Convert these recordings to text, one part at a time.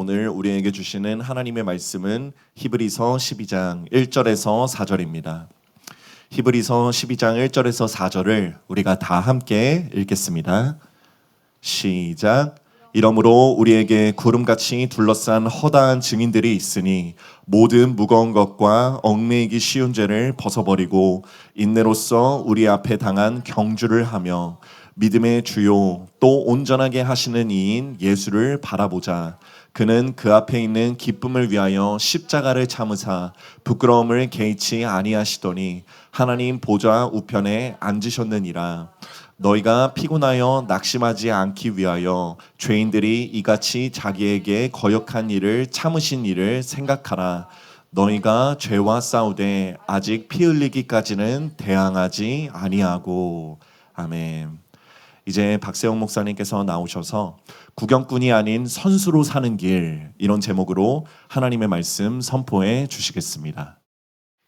오늘 우리에게 주시는 하나님의 말씀은 히브리서 12장 1절에서 4절입니다. 히브리서 12장 1절에서 4절을 우리가 다 함께 읽겠습니다. 시작. 이러므로 우리에게 구름같이 둘러싼 허다한 증인들이 있으니 모든 무거운 것과 얽매이기 쉬운 죄를 벗어버리고 인내로써 우리 앞에 당한 경주를 하며 믿음의 주요 또 온전하게 하시는 이인 예수를 바라보자. 그는 그 앞에 있는 기쁨을 위하여 십자가를 참으사 부끄러움을 개의치 아니하시더니 하나님 보좌 우편에 앉으셨느니라. 너희가 피곤하여 낙심하지 않기 위하여 죄인들이 이같이 자기에게 거역한 일을 참으신 일을 생각하라. 너희가 죄와 싸우되 아직 피 흘리기까지는 대항하지 아니하고. 아멘. 이제 박세영 목사님께서 나오셔서 구경꾼이 아닌 선수로 사는 길, 이런 제목으로 하나님의 말씀 선포해 주시겠습니다.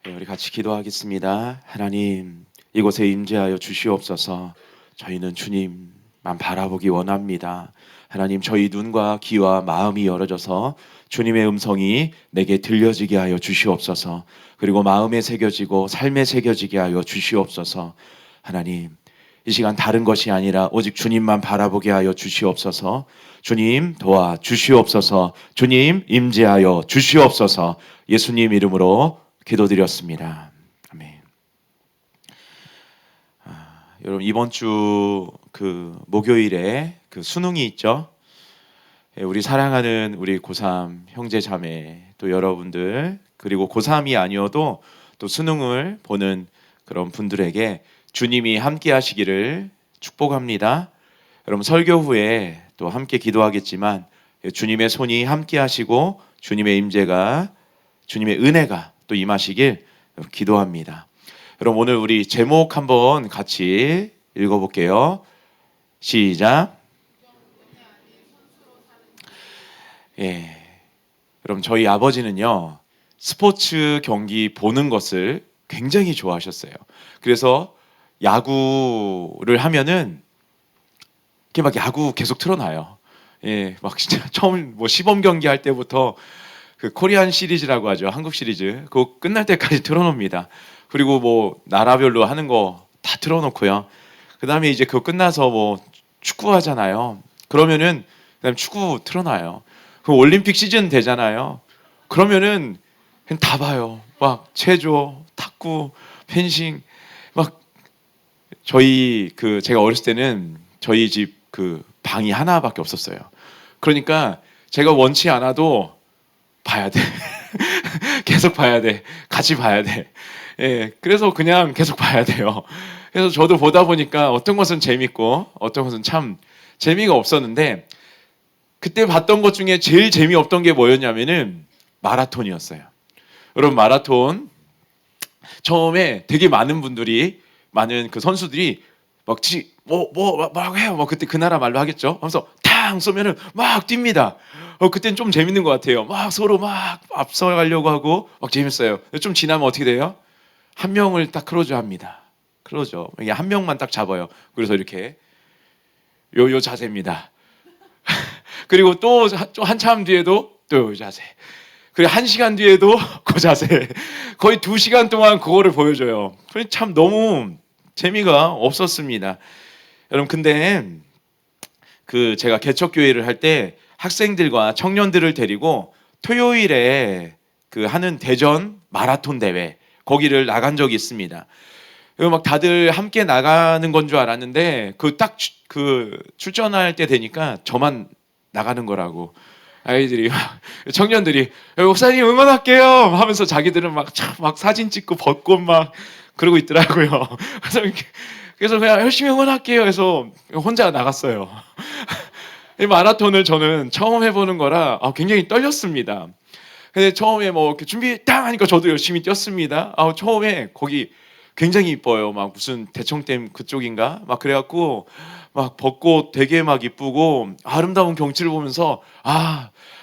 네, 우리 같이 기도하겠습니다. 하나님, 이곳에 임재하여 주시옵소서. 저희는 주님만 바라보기 원합니다. 하나님, 저희 눈과 귀와 마음이 열어져서 주님의 음성이 내게 들려지게 하여 주시옵소서. 그리고 마음에 새겨지고 삶에 새겨지게 하여 주시옵소서. 하나님, 이 시간 다른 것이 아니라 오직 주님만 바라보게 하여 주시옵소서. 주님 도와 주시옵소서. 주님 임재하여 주시옵소서. 예수님 이름으로 기도드렸습니다. 아멘. 여러분, 이번 주 목요일에 수능이 있죠. 우리 사랑하는 우리 고3 형제 자매 또 여러분들, 그리고 고3이 아니어도 또 수능을 보는 그런 분들에게 주님이 함께 하시기를 축복합니다. 여러분, 설교 후에 또 함께 기도하겠지만 주님의 손이 함께 하시고 주님의 임재가, 주님의 은혜가 또 임하시길 기도합니다. 여러분, 오늘 우리 제목 한번 같이 읽어볼게요. 시작. 여러분, 저희 아버지는요, 스포츠 경기 보는 것을 굉장히 좋아하셨어요. 그래서 야구를 하면은 이렇게 막 야구 계속 틀어놔요. 막 진짜 처음 시범 경기 할 때부터 코리안 시리즈라고 하죠. 한국 시리즈. 그거 끝날 때까지 틀어놓습니다. 그리고 나라별로 하는 거 다 틀어놓고요. 그 다음에 이제 그거 끝나서 축구 하잖아요. 그러면은 그다음 축구 틀어놔요. 그 올림픽 시즌 되잖아요. 그러면은 그냥 다 봐요. 막 체조, 탁구, 펜싱. 막 저희 제가 어렸을 때는 저희 집 방이 하나밖에 없었어요. 그러니까 제가 원치 않아도 봐야 돼. 계속 봐야 돼. 같이 봐야 돼. 그래서 그냥 계속 봐야 돼요. 그래서 저도 보다 보니까 어떤 것은 재밌고 어떤 것은 참 재미가 없었는데, 그때 봤던 것 중에 제일 재미없던 게 뭐였냐면은 마라톤이었어요. 여러분, 마라톤 처음에 되게 많은 선수들이 막 해요. 그때 그 나라 말로 하겠죠. 하면서 탕 쏘면은 막 뜁니다. 그때는 좀 재밌는 것 같아요. 막 서로 막 앞서가려고 하고 막 재밌어요. 좀 지나면 어떻게 돼요? 한 명을 딱 크로즈 합니다. 크로즈. 이게 한 명만 딱 잡아요. 그래서 이렇게 요 자세입니다. 그리고 또 한참 뒤에도 또 요 자세. 그리고 1시간 뒤에도 그 자세. 거의 2시간 동안 그거를 보여줘요. 참 너무 재미가 없었습니다. 여러분, 근데 제가 개척교회를 할 때 학생들과 청년들을 데리고 토요일에 하는 대전 마라톤 대회, 거기를 나간 적이 있습니다. 막 다들 함께 나가는 건 줄 알았는데 딱 출전할 때 되니까 저만 나가는 거라고. 아이들이 청년들이 목사님 응원할게요 하면서 자기들은 막 사진 찍고 벚꽃 막 그러고 있더라고요. 그래서 그냥 열심히 응원할게요 해서 혼자 나갔어요. 이 마라톤을 저는 처음 해보는 거라 굉장히 떨렸습니다. 근데 처음에 이렇게 준비 딱 하니까 저도 열심히 뛰었습니다. 처음에 거기 굉장히 이뻐요. 막 무슨 대청댐 그쪽인가 막 그래갖고 막 벚꽃 되게 막 이쁘고 아름다운 경치를 보면서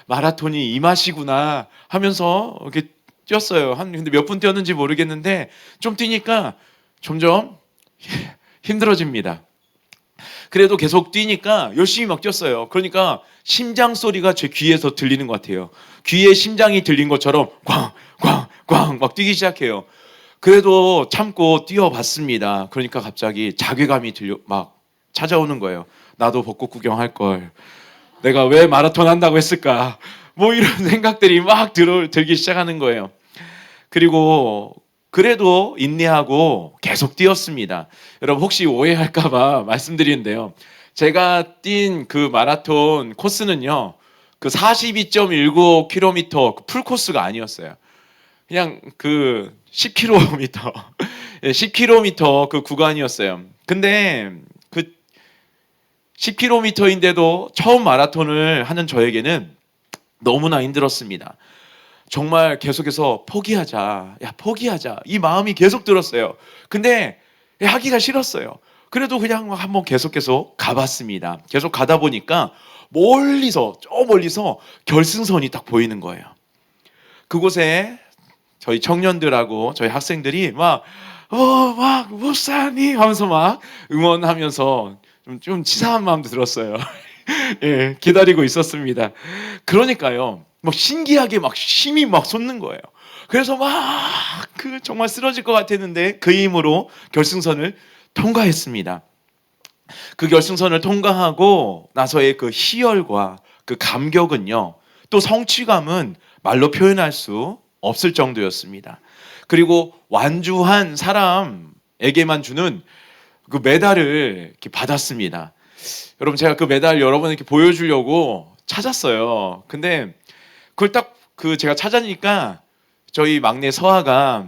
마라톤이 이 맛이구나 하면서 이렇게 뛰었어요. 근데 몇 분 뛰었는지 모르겠는데 좀 뛰니까 점점 힘들어집니다. 그래도 계속 뛰니까 열심히 막 뛰었어요. 그러니까 심장 소리가 제 귀에서 들리는 것 같아요. 귀에 심장이 들린 것처럼 꽝꽝꽝 막 뛰기 시작해요. 그래도 참고 뛰어봤습니다. 그러니까 갑자기 자괴감이 막 찾아오는 거예요. 나도 벚꽃 구경할 걸. 내가 왜 마라톤 한다고 했을까? 뭐 이런 생각들이 막 들기 시작하는 거예요. 그리고 그래도 인내하고 계속 뛰었습니다. 여러분 혹시 오해할까봐 말씀드리는데요. 제가 뛴 그 마라톤 코스는요, 그 42.19km 그 풀 코스가 아니었어요. 그냥 그 10km, 10km 그 구간이었어요. 근데 그 10km인데도 처음 마라톤을 하는 저에게는 너무나 힘들었습니다. 정말 계속해서 포기하자, 야 포기하자 이 마음이 계속 들었어요. 근데 하기가 싫었어요. 그래도 그냥 한번 계속 가봤습니다. 계속 가다 보니까 멀리서 저 멀리서 결승선이 딱 보이는 거예요. 그곳에 저희 청년들하고 저희 학생들이 막 목사님 하면서 막 응원하면서 좀 치사한 마음도 들었어요. 예, 기다리고 있었습니다. 그러니까요, 막 신기하게 막 힘이 막 솟는 거예요. 그래서 막 그 정말 쓰러질 것 같았는데 그 힘으로 결승선을 통과했습니다. 그 결승선을 통과하고 나서의 그 희열과 그 감격은요, 또 성취감은 말로 표현할 수 없을 정도였습니다. 그리고 완주한 사람에게만 주는 그 메달을 이렇게 받았습니다. 여러분 제가 그 메달 여러분에게 보여주려고 찾았어요. 근데 그걸 딱 그 제가 찾으니까 저희 막내 서아가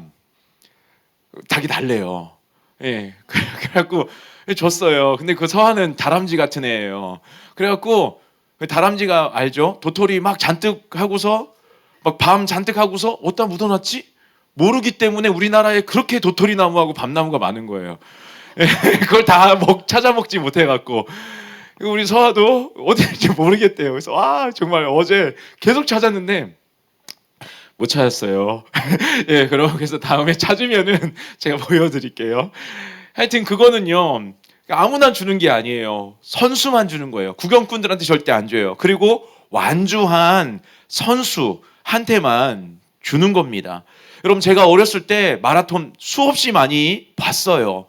닭이 달래요. 예, 그래갖고 줬어요. 근데 그 서아는 다람쥐 같은 애예요. 그래갖고 다람쥐가 알죠? 도토리 막 잔뜩 하고서 막 밤 잔뜩 하고서 어디다 묻어놨지? 모르기 때문에 우리나라에 그렇게 도토리 나무하고 밤나무가 많은 거예요. 예, 그걸 다 찾아 먹지 못해갖고 우리 서아도 어디인지 모르겠대요. 그래서 정말 어제 계속 찾았는데 못 찾았어요. 예, 그래서 다음에 찾으면은 제가 보여드릴게요. 하여튼 그거는요, 아무나 주는 게 아니에요. 선수만 주는 거예요. 구경꾼들한테 절대 안 줘요. 그리고 완주한 선수한테만 주는 겁니다. 여러분 제가 어렸을 때 마라톤 수없이 많이 봤어요.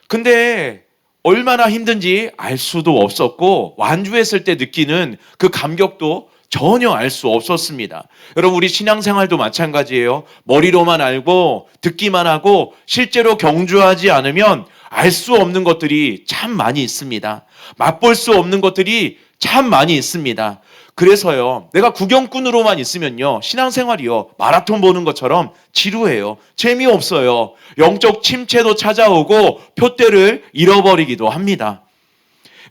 근데 얼마나 힘든지 알 수도 없었고 완주했을 때 느끼는 그 감격도 전혀 알 수 없었습니다. 여러분 우리 신앙생활도 마찬가지예요. 머리로만 알고 듣기만 하고 실제로 경주하지 않으면 알 수 없는 것들이 참 많이 있습니다. 맛볼 수 없는 것들이 참 많이 있습니다. 그래서요, 내가 구경꾼으로만 있으면요, 신앙생활이요, 마라톤 보는 것처럼 지루해요. 재미없어요. 영적 침체도 찾아오고 표대를 잃어버리기도 합니다.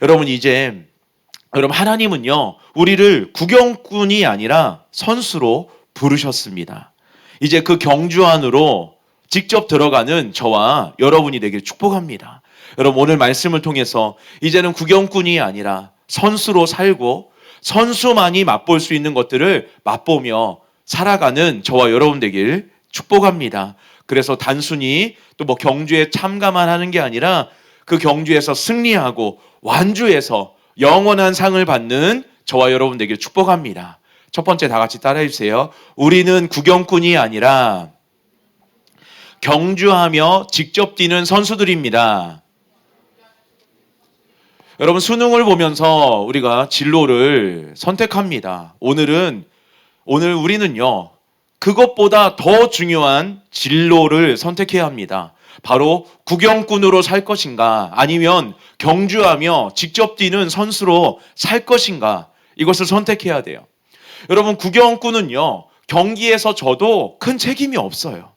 여러분 하나님은요, 우리를 구경꾼이 아니라 선수로 부르셨습니다. 이제 그 경주 안으로 직접 들어가는 저와 여러분이 되길 축복합니다. 여러분 오늘 말씀을 통해서 이제는 구경꾼이 아니라 선수로 살고 선수만이 맛볼 수 있는 것들을 맛보며 살아가는 저와 여러분 되길 축복합니다. 그래서 단순히 또 뭐 경주에 참가만 하는 게 아니라 그 경주에서 승리하고 완주해서 영원한 상을 받는 저와 여러분 되길 축복합니다. 첫 번째 다 같이 따라해 주세요. 우리는 구경꾼이 아니라 경주하며 직접 뛰는 선수들입니다. 여러분 수능을 보면서 우리가 진로를 선택합니다. 오늘 우리는요, 그것보다 더 중요한 진로를 선택해야 합니다. 바로 구경꾼으로 살 것인가 아니면 경주하며 직접 뛰는 선수로 살 것인가, 이것을 선택해야 돼요. 여러분 구경꾼은요, 경기에서 져도 큰 책임이 없어요.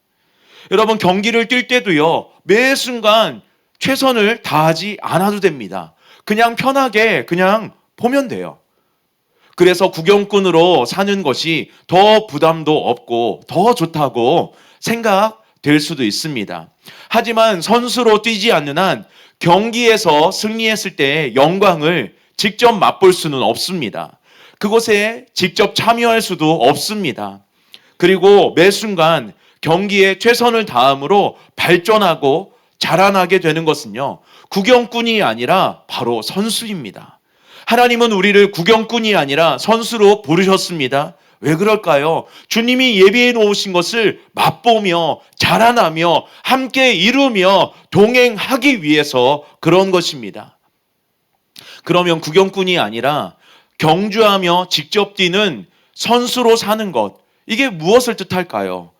여러분 경기를 뛸 때도요, 매 순간 최선을 다하지 않아도 됩니다. 그냥 편하게 그냥 보면 돼요. 그래서 구경꾼으로 사는 것이 더 부담도 없고 더 좋다고 생각될 수도 있습니다. 하지만 선수로 뛰지 않는 한 경기에서 승리했을 때의 영광을 직접 맛볼 수는 없습니다. 그곳에 직접 참여할 수도 없습니다. 그리고 매 순간 경기에 최선을 다함으로 발전하고 자라나게 되는 것은요, 구경꾼이 아니라 바로 선수입니다. 하나님은 우리를 구경꾼이 아니라 선수로 부르셨습니다. 왜 그럴까요? 주님이 예비해 놓으신 것을 맛보며 자라나며 함께 이루며 동행하기 위해서 그런 것입니다. 그러면 구경꾼이 아니라 경주하며 직접 뛰는 선수로 사는 것, 이게 무엇을 뜻할까요?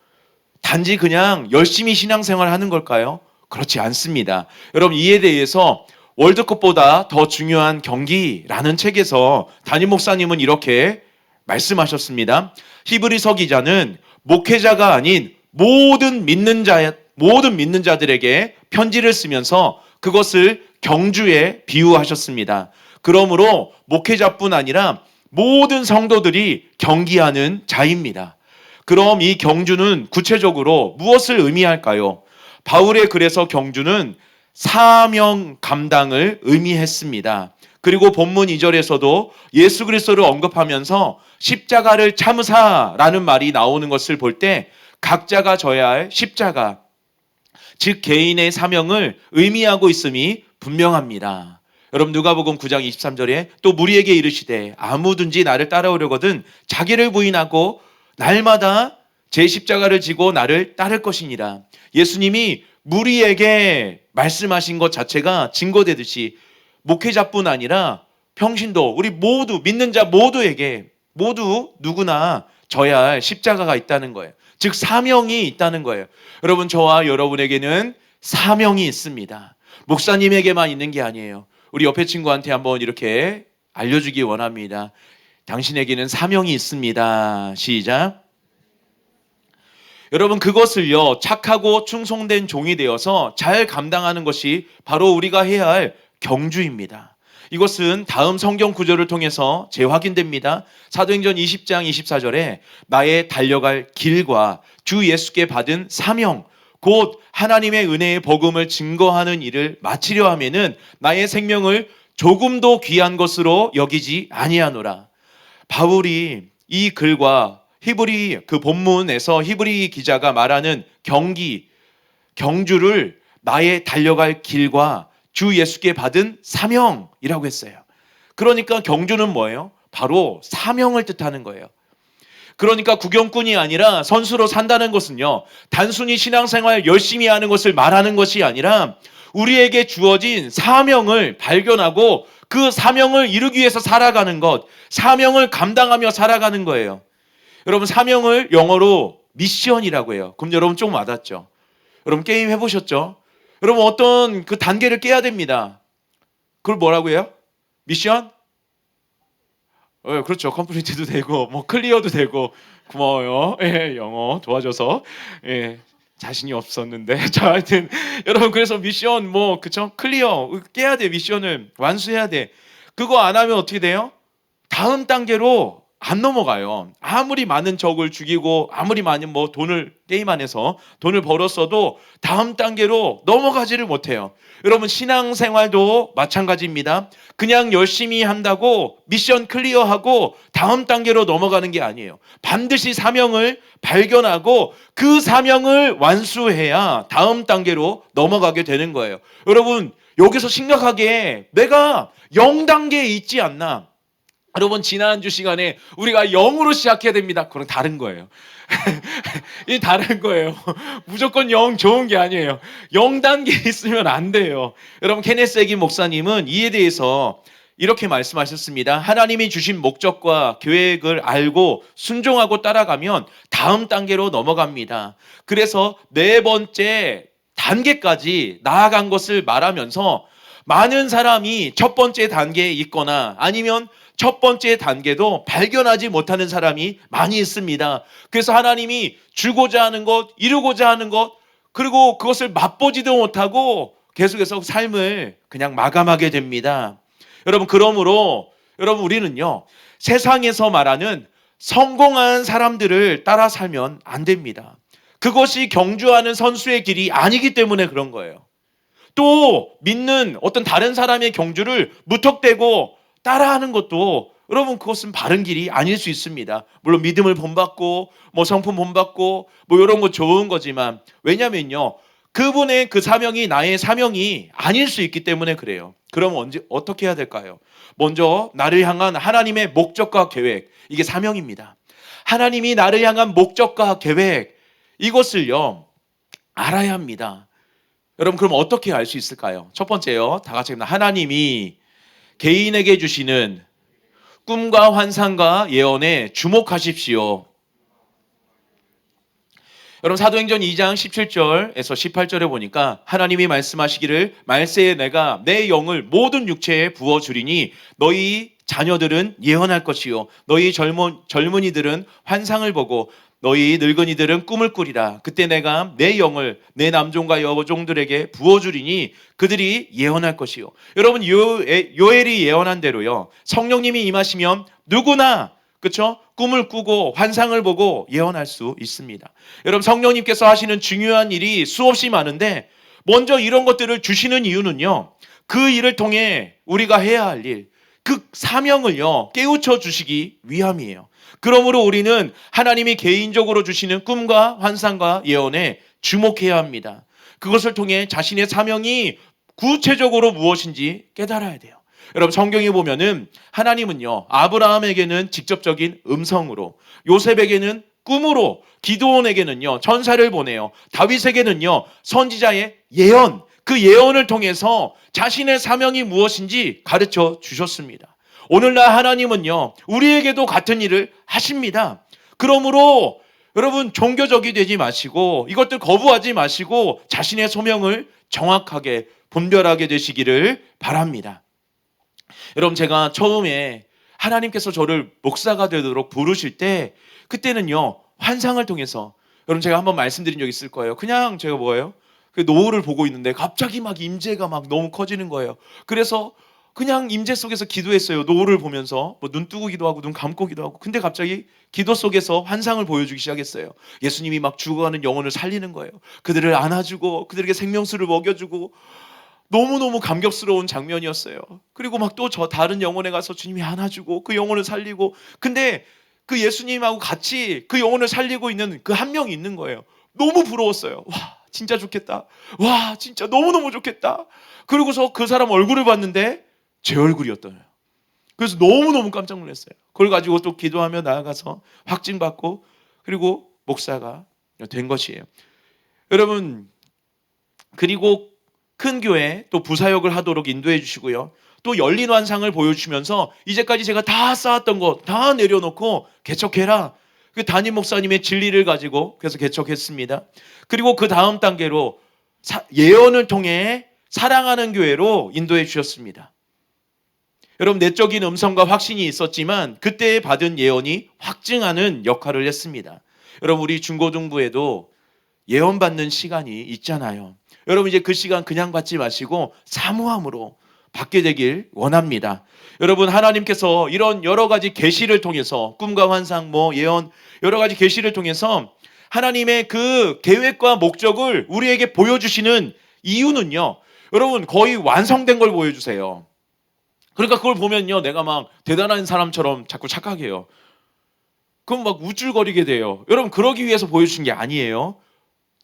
단지 그냥 열심히 신앙생활 하는 걸까요? 그렇지 않습니다. 여러분, 이에 대해서 월드컵보다 더 중요한 경기라는 책에서 담임 목사님은 이렇게 말씀하셨습니다. 히브리서 기자는 목회자가 아닌 모든 믿는 자들에게 편지를 쓰면서 그것을 경주에 비유하셨습니다. 그러므로 목회자뿐 아니라 모든 성도들이 경기하는 자입니다. 그럼 이 경주는 구체적으로 무엇을 의미할까요? 바울의 글에서 경주는 사명 감당을 의미했습니다. 그리고 본문 2절에서도 예수 그리스도를 언급하면서 십자가를 참으사라는 말이 나오는 것을 볼 때 각자가 져야 할 십자가, 즉 개인의 사명을 의미하고 있음이 분명합니다. 여러분, 누가복음 9장 23절에 또 무리에게 이르시되 아무든지 나를 따라오려거든 자기를 부인하고 날마다 제 십자가를 지고 나를 따를 것이니라. 예수님이 무리에게 말씀하신 것 자체가 증거되듯이 목회자뿐 아니라 평신도, 우리 모두 믿는 자 모두에게 누구나 져야 할 십자가가 있다는 거예요. 즉 사명이 있다는 거예요. 여러분, 저와 여러분에게는 사명이 있습니다. 목사님에게만 있는 게 아니에요. 우리 옆에 친구한테 한번 이렇게 알려주기 원합니다. 당신에게는 사명이 있습니다. 시작. 여러분, 그것을요, 착하고 충성된 종이 되어서 잘 감당하는 것이 바로 우리가 해야 할 경주입니다. 이것은 다음 성경 구절을 통해서 재확인됩니다. 사도행전 20장 24절에 나의 달려갈 길과 주 예수께 받은 사명, 곧 하나님의 은혜의 복음을 증거하는 일을 마치려 하면은 나의 생명을 조금도 귀한 것으로 여기지 아니하노라. 바울이 이 글과 히브리 그 본문에서 히브리 기자가 말하는 경주를 나의 달려갈 길과 주 예수께 받은 사명이라고 했어요. 그러니까 경주는 뭐예요? 바로 사명을 뜻하는 거예요. 그러니까 구경꾼이 아니라 선수로 산다는 것은요, 단순히 신앙생활 열심히 하는 것을 말하는 것이 아니라 우리에게 주어진 사명을 발견하고 그 사명을 이루기 위해서 살아가는 것, 사명을 감당하며 살아가는 거예요. 여러분, 사명을 영어로 미션이라고 해요. 그럼 여러분 좀 와닿죠? 여러분 게임 해보셨죠? 여러분 어떤 그 단계를 깨야 됩니다. 그걸 뭐라고 해요? 미션? 그렇죠. 컴플리트도 되고 뭐 클리어도 되고. 고마워요. 예, 영어 도와줘서. 예, 자신이 없었는데. 자, 하여튼 여러분, 그래서 미션 뭐 그쵸? 클리어 깨야 돼. 미션을 완수해야 돼. 그거 안 하면 어떻게 돼요? 다음 단계로 안 넘어가요. 아무리 많은 적을 죽이고 아무리 많은 뭐 돈을 게임 안에서 돈을 벌었어도 다음 단계로 넘어가지를 못해요. 여러분, 신앙생활도 마찬가지입니다. 그냥 열심히 한다고 미션 클리어하고 다음 단계로 넘어가는 게 아니에요. 반드시 사명을 발견하고 그 사명을 완수해야 다음 단계로 넘어가게 되는 거예요. 여러분, 여기서 심각하게 내가 0단계에 있지 않나? 여러분, 지난주 시간에 우리가 0으로 시작해야 됩니다. 그건 다른 거예요. 이 다른 거예요. 무조건 0 좋은 게 아니에요. 0단계에 있으면 안 돼요. 여러분, 케네스 에긴 목사님은 이에 대해서 이렇게 말씀하셨습니다. 하나님이 주신 목적과 계획을 알고 순종하고 따라가면 다음 단계로 넘어갑니다. 그래서 4번째 단계까지 나아간 것을 말하면서 많은 사람이 첫 번째 단계에 있거나 아니면 첫 번째 단계도 발견하지 못하는 사람이 많이 있습니다. 그래서 하나님이 주고자 하는 것, 이루고자 하는 것, 그리고 그것을 맛보지도 못하고 계속해서 삶을 그냥 마감하게 됩니다. 여러분, 그러므로 여러분, 우리는요, 세상에서 말하는 성공한 사람들을 따라 살면 안 됩니다. 그것이 경주하는 선수의 길이 아니기 때문에 그런 거예요. 또 믿는 어떤 다른 사람의 경주를 무턱대고 따라하는 것도 여러분, 그것은 바른 길이 아닐 수 있습니다. 물론 믿음을 본받고 뭐 성품 본받고 뭐 이런 거 좋은 거지만, 왜냐면요, 그분의 그 사명이 나의 사명이 아닐 수 있기 때문에 그래요. 그럼 어떻게 해야 될까요? 먼저 나를 향한 하나님의 목적과 계획, 이게 사명입니다. 하나님이 나를 향한 목적과 계획, 이것을요 알아야 합니다. 여러분, 그럼 어떻게 알 수 있을까요? 첫 번째요, 다 같이 하나님이 개인에게 주시는 꿈과 환상과 예언에 주목하십시오. 여러분, 사도행전 2장 17절에서 18절에 보니까 하나님이 말씀하시기를 말세에 내가 내 영을 모든 육체에 부어주리니 너희 자녀들은 예언할 것이요 너희 젊은이들은 환상을 보고 너희 늙은이들은 꿈을 꾸리라. 그때 내가 내 영을 내 남종과 여종들에게 부어주리니 그들이 예언할 것이요. 여러분, 요엘이 예언한 대로요, 성령님이 임하시면 누구나, 그렇죠? 꿈을 꾸고 환상을 보고 예언할 수 있습니다. 여러분, 성령님께서 하시는 중요한 일이 수없이 많은데 먼저 이런 것들을 주시는 이유는요, 그 일을 통해 우리가 해야 할 일, 그 사명을요 깨우쳐 주시기 위함이에요. 그러므로 우리는 하나님이 개인적으로 주시는 꿈과 환상과 예언에 주목해야 합니다. 그것을 통해 자신의 사명이 구체적으로 무엇인지 깨달아야 돼요. 여러분, 성경에 보면은 하나님은요 아브라함에게는 직접적인 음성으로, 요셉에게는 꿈으로, 기드온에게는요 천사를 보내요. 다윗에게는요 선지자의 예언, 그 예언을 통해서 자신의 사명이 무엇인지 가르쳐 주셨습니다. 오늘날 하나님은요 우리에게도 같은 일을 하십니다. 그러므로 여러분, 종교적이 되지 마시고 이것들 거부하지 마시고 자신의 소명을 정확하게 분별하게 되시기를 바랍니다. 여러분, 제가 처음에 하나님께서 저를 목사가 되도록 부르실 때 그때는요 환상을 통해서, 여러분 제가 한번 말씀드린 적 있을 거예요. 그냥 제가 뭐예요? 그 노을을 보고 있는데 갑자기 막 임재가 막 너무 커지는 거예요. 그래서 그냥 임재 속에서 기도했어요. 노을을 보면서 눈 뜨고 기도하고 눈 감고 기도하고. 근데 갑자기 기도 속에서 환상을 보여주기 시작했어요. 예수님이 막 죽어가는 영혼을 살리는 거예요. 그들을 안아주고 그들에게 생명수를 먹여주고, 너무너무 감격스러운 장면이었어요. 그리고 막 또 저 다른 영혼에 가서 주님이 안아주고 그 영혼을 살리고, 근데 그 예수님하고 같이 그 영혼을 살리고 있는 그 한 명이 있는 거예요. 너무 부러웠어요. 와, 진짜 좋겠다. 와, 진짜 너무너무 좋겠다. 그리고서 그 사람 얼굴을 봤는데 제 얼굴이었더래요. 그래서 너무너무 깜짝 놀랐어요. 그걸 가지고 또 기도하며 나아가서 확증받고 그리고 목사가 된 것이에요. 여러분, 그리고 큰 교회 또 부사역을 하도록 인도해 주시고요. 또 열린 환상을 보여주시면서 이제까지 제가 다 쌓았던 거 다 내려놓고 개척해라. 그 담임 목사님의 진리를 가지고 그래서 개척했습니다. 그리고 그 다음 단계로 예언을 통해 사랑하는 교회로 인도해 주셨습니다. 여러분, 내적인 음성과 확신이 있었지만 그때 받은 예언이 확증하는 역할을 했습니다. 여러분, 우리 중고등부에도 예언 받는 시간이 있잖아요. 여러분, 이제 그 시간 그냥 받지 마시고 사모함으로 받게 되길 원합니다. 여러분, 하나님께서 이런 여러 가지 계시를 통해서 꿈과 환상, 예언, 여러 가지 계시를 통해서 하나님의 그 계획과 목적을 우리에게 보여주시는 이유는요, 여러분 거의 완성된 걸 보여주세요. 그러니까 그걸 보면요 내가 막 대단한 사람처럼 자꾸 착각해요. 그럼 막 우쭐거리게 돼요. 여러분, 그러기 위해서 보여주신 게 아니에요.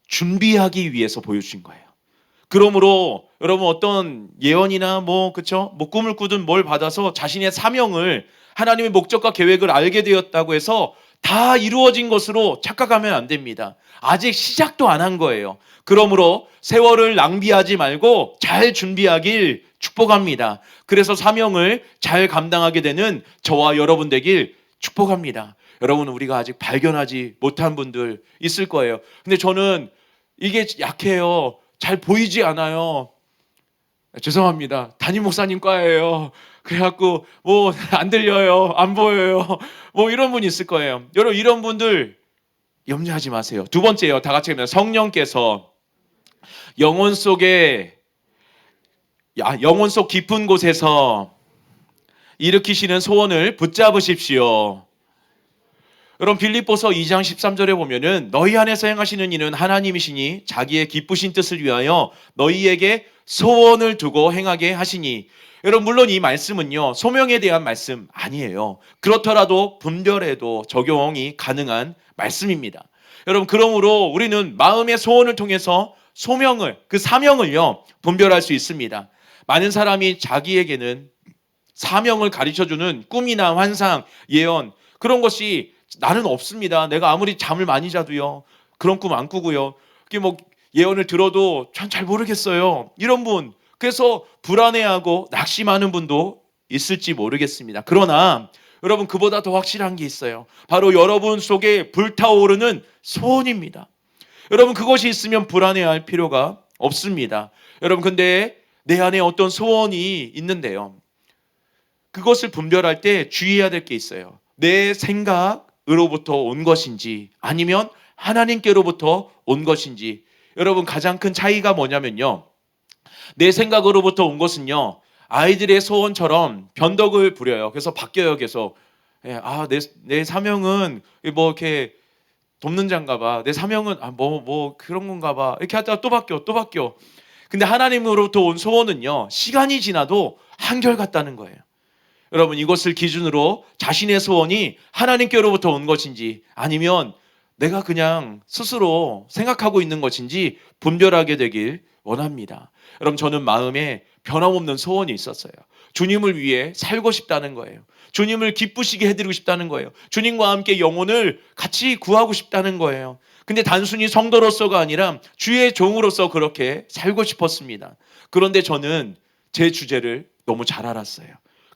준비하기 위해서 보여주신 거예요. 그러므로 여러분, 어떤 예언이나 그쵸? 꿈을 꾸든 뭘 받아서 자신의 사명을, 하나님의 목적과 계획을 알게 되었다고 해서 다 이루어진 것으로 착각하면 안 됩니다. 아직 시작도 안 한 거예요. 그러므로 세월을 낭비하지 말고 잘 준비하길 축복합니다. 그래서 사명을 잘 감당하게 되는 저와 여러분 되길 축복합니다. 여러분, 우리가 아직 발견하지 못한 분들 있을 거예요. 근데 저는 이게 약해요. 잘 보이지 않아요. 죄송합니다. 담임 목사님 과예요. 그래갖고 안 들려요, 안 보여요, 이런 분이 있을 거예요. 여러분, 이런 분들 염려하지 마세요. 두 번째요, 다 같이 합니다. 성령께서 영혼 속 깊은 곳에서 일으키시는 소원을 붙잡으십시오. 여러분, 빌립보서 2장 13절에 보면은 너희 안에서 행하시는 이는 하나님이시니 자기의 기쁘신 뜻을 위하여 너희에게 소원을 두고 행하게 하시니. 여러분, 물론 이 말씀은요 소명에 대한 말씀 아니에요. 그렇더라도 분별에도 적용이 가능한 말씀입니다. 여러분, 그러므로 우리는 마음의 소원을 통해서 소명을, 그 사명을요, 분별할 수 있습니다. 많은 사람이 자기에게는 사명을 가르쳐주는 꿈이나 환상, 예언, 그런 것이 나는 없습니다. 내가 아무리 잠을 많이 자도요, 그런 꿈 안 꾸고요. 그게 뭐 예언을 들어도 전 잘 모르겠어요. 이런 분, 그래서 불안해하고 낙심하는 분도 있을지 모르겠습니다. 그러나 여러분, 그보다 더 확실한 게 있어요. 바로 여러분 속에 불타오르는 소원입니다. 여러분, 그것이 있으면 불안해할 필요가 없습니다. 여러분, 근데 내 안에 어떤 소원이 있는데요, 그것을 분별할 때 주의해야 될 게 있어요. 내 생각으로부터 온 것인지 아니면 하나님께로부터 온 것인지. 여러분, 가장 큰 차이가 뭐냐면요, 내 생각으로부터 온 것은요, 아이들의 소원처럼 변덕을 부려요. 그래서 바뀌어요. 계속. 내 사명은 뭐 이렇게 돕는 자인가 봐. 내 사명은 뭐 그런 건가 봐. 이렇게 하다가 또 바뀌어. 근데 하나님으로부터 온 소원은요, 시간이 지나도 한결같다는 거예요. 여러분, 이것을 기준으로 자신의 소원이 하나님께로부터 온 것인지 아니면 내가 그냥 스스로 생각하고 있는 것인지 분별하게 되길 원합니다. 여러분, 저는 마음에 변함없는 소원이 있었어요. 주님을 위해 살고 싶다는 거예요. 주님을 기쁘시게 해드리고 싶다는 거예요. 주님과 함께 영혼을 같이 구하고 싶다는 거예요. 근데 단순히 성도로서가 아니라 주의 종으로서 그렇게 살고 싶었습니다. 그런데 저는 제 주제를 너무 잘 알았어요.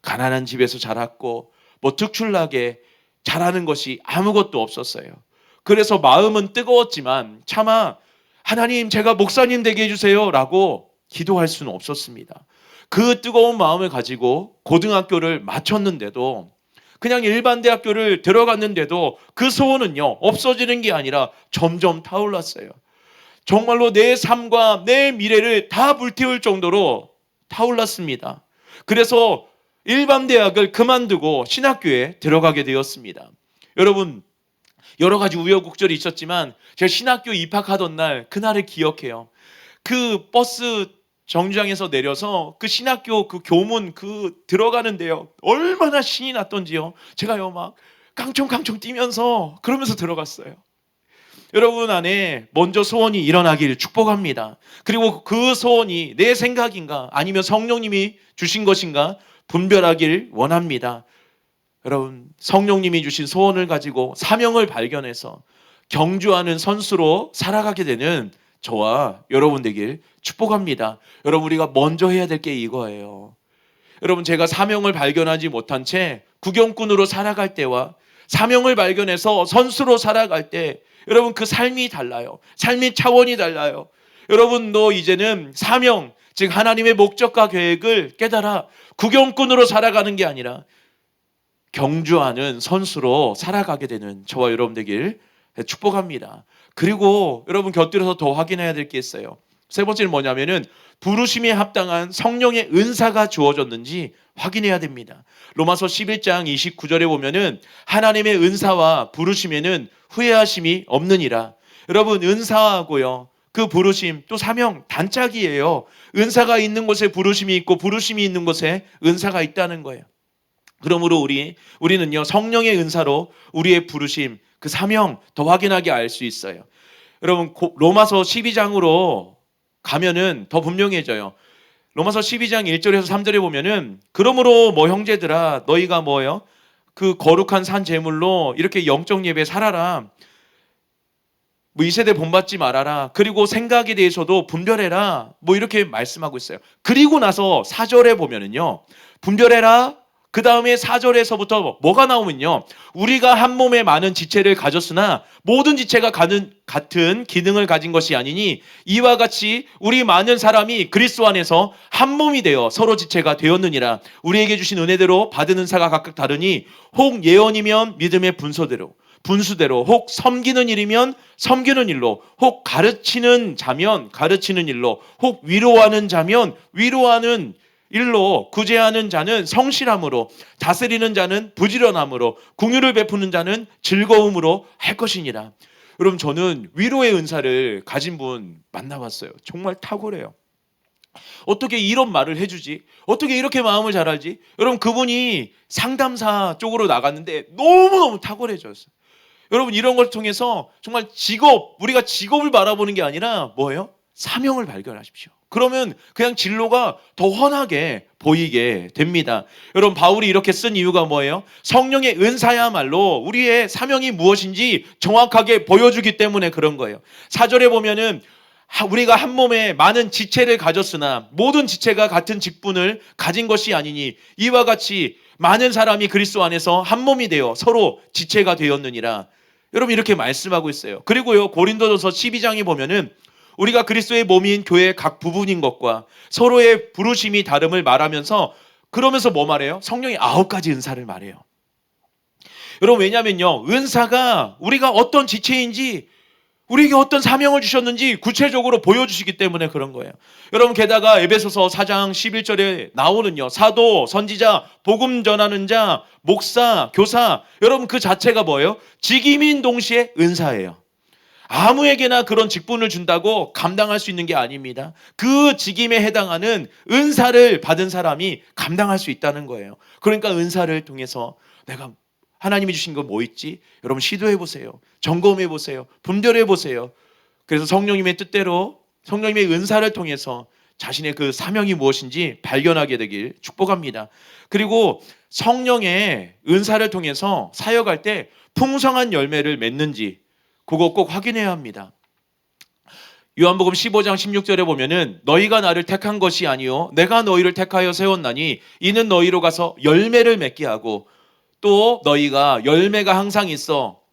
가난한 집에서 자랐고 뭐 특출나게 잘하는 것이 아무것도 없었어요. 그래서 마음은 뜨거웠지만 차마 하나님, 제가 목사님 되게 해주세요 라고 기도할 수는 없었습니다. 그 뜨거운 마음을 가지고 고등학교를 마쳤는데도, 그냥 일반 대학교를 들어갔는데도 그 소원은요, 없어지는 게 아니라 점점 타올랐어요. 정말로 내 삶과 내 미래를 다 불태울 정도로 타올랐습니다. 그래서 일반 대학을 그만두고 신학교에 들어가게 되었습니다. 여러분, 여러 가지 우여곡절이 있었지만 제가 신학교 입학하던 날, 그날을 기억해요. 그 버스 정류장에서 내려서 그 신학교 그 교문 들어가는데요, 얼마나 신이 났던지요. 제가요 막 깡총깡총 뛰면서 그러면서 들어갔어요. 여러분 안에 먼저 소원이 일어나길 축복합니다. 그리고 그 소원이 내 생각인가 아니면 성령님이 주신 것인가 분별하길 원합니다. 여러분, 성령님이 주신 소원을 가지고 사명을 발견해서 경주하는 선수로 살아가게 되는 저와 여러분 되길 축복합니다. 여러분, 우리가 먼저 해야 될 게 이거예요. 여러분, 제가 사명을 발견하지 못한 채 구경꾼으로 살아갈 때와 사명을 발견해서 선수로 살아갈 때, 여러분, 그 삶이 달라요. 삶의 차원이 달라요. 여러분, 너 이제는 사명, 즉 하나님의 목적과 계획을 깨달아 구경꾼으로 살아가는 게 아니라 경주하는 선수로 살아가게 되는 저와 여러분 되길 축복합니다. 그리고 여러분, 곁들여서 더 확인해야 될 게 있어요. 세 번째는 뭐냐면은 부르심에 합당한 성령의 은사가 주어졌는지 확인해야 됩니다. 로마서 11장 29절에 보면은 하나님의 은사와 부르심에는 후회하심이 없느니라. 여러분, 은사하고요, 그 부르심, 또 사명 단짝이에요. 은사가 있는 곳에 부르심이 있고 부르심이 있는 곳에 은사가 있다는 거예요. 그러므로 우리는요, 성령의 은사로 우리의 부르심, 그 사명 더 확인하게 알 수 있어요. 여러분, 로마서 12장으로 가면은 더 분명해져요. 로마서 12장 1절에서 3절에 보면은, 그러므로 뭐 형제들아, 너희가 뭐예요? 그 거룩한 산 제물로 이렇게 영적 예배 살아라. 뭐 이 세대 본받지 말아라. 그리고 생각에 대해서도 분별해라. 뭐 이렇게 말씀하고 있어요. 그리고 나서 4절에 보면은요, 분별해라. 그 다음에 4절에서부터 뭐가 나오면요, 우리가 한 몸에 많은 지체를 가졌으나 모든 지체가 같은 기능을 가진 것이 아니니 이와 같이 우리 많은 사람이 그리스도 안에서 한 몸이 되어 서로 지체가 되었느니라. 우리에게 주신 은혜대로 받은 은사가 각각 다르니 혹 예언이면 믿음의 분수대로, 혹 섬기는 일이면 섬기는 일로, 혹 가르치는 자면 가르치는 일로, 혹 위로하는 자면 위로하는 일로, 구제하는 자는 성실함으로, 다스리는 자는 부지런함으로, 긍휼을 베푸는 자는 즐거움으로 할 것이니라. 여러분, 저는 위로의 은사를 가진 분 만나봤어요. 정말 탁월해요. 어떻게 이런 말을 해주지? 어떻게 이렇게 마음을 잘 알지? 여러분, 그분이 상담사 쪽으로 나갔는데 너무너무 탁월해졌어요. 여러분, 이런 걸 통해서 정말 우리가 직업을 바라보는 게 아니라 뭐예요? 사명을 발견하십시오. 그러면 그냥 진로가 더 훤하게 보이게 됩니다. 여러분, 바울이 이렇게 쓴 이유가 뭐예요? 성령의 은사야말로 우리의 사명이 무엇인지 정확하게 보여주기 때문에 그런 거예요. 4절에 보면은 우리가 한 몸에 많은 지체를 가졌으나 모든 지체가 같은 직분을 가진 것이 아니니 이와 같이 많은 사람이 그리스도 안에서 한 몸이 되어 서로 지체가 되었느니라. 여러분, 이렇게 말씀하고 있어요. 그리고요, 고린도전서 12장에 보면은 우리가 그리스도의 몸인 교회의 각 부분인 것과 서로의 부르심이 다름을 말하면서, 그러면서 뭐 말해요? 성령의 9가지 은사를 말해요. 여러분, 왜냐면요, 은사가 우리가 어떤 지체인지, 우리에게 어떤 사명을 주셨는지 구체적으로 보여주시기 때문에 그런 거예요. 여러분, 게다가 에베소서 4장 11절에 나오는요, 사도, 선지자, 복음 전하는 자, 목사, 교사, 여러분 그 자체가 뭐예요? 직임인 동시에 은사예요. 아무에게나 그런 직분을 준다고 감당할 수 있는 게 아닙니다. 그 직임에 해당하는 은사를 받은 사람이 감당할 수 있다는 거예요. 그러니까 은사를 통해서 내가 하나님이 주신 거 뭐 있지? 여러분, 시도해 보세요. 점검해 보세요. 분별해 보세요. 그래서 성령님의 뜻대로, 성령님의 은사를 통해서 자신의 그 사명이 무엇인지 발견하게 되길 축복합니다. 그리고 성령의 은사를 통해서 사역할 때 풍성한 열매를 맺는지 그거 꼭 확인해야 합니다. 요한복음 15장 16절에 보면은 너희가 나를 택한 것이 아니요 내가 너희를 택하여 세웠나니 이는 너희로 가서 열매를 맺게 하고 또 너희가 열매가 항상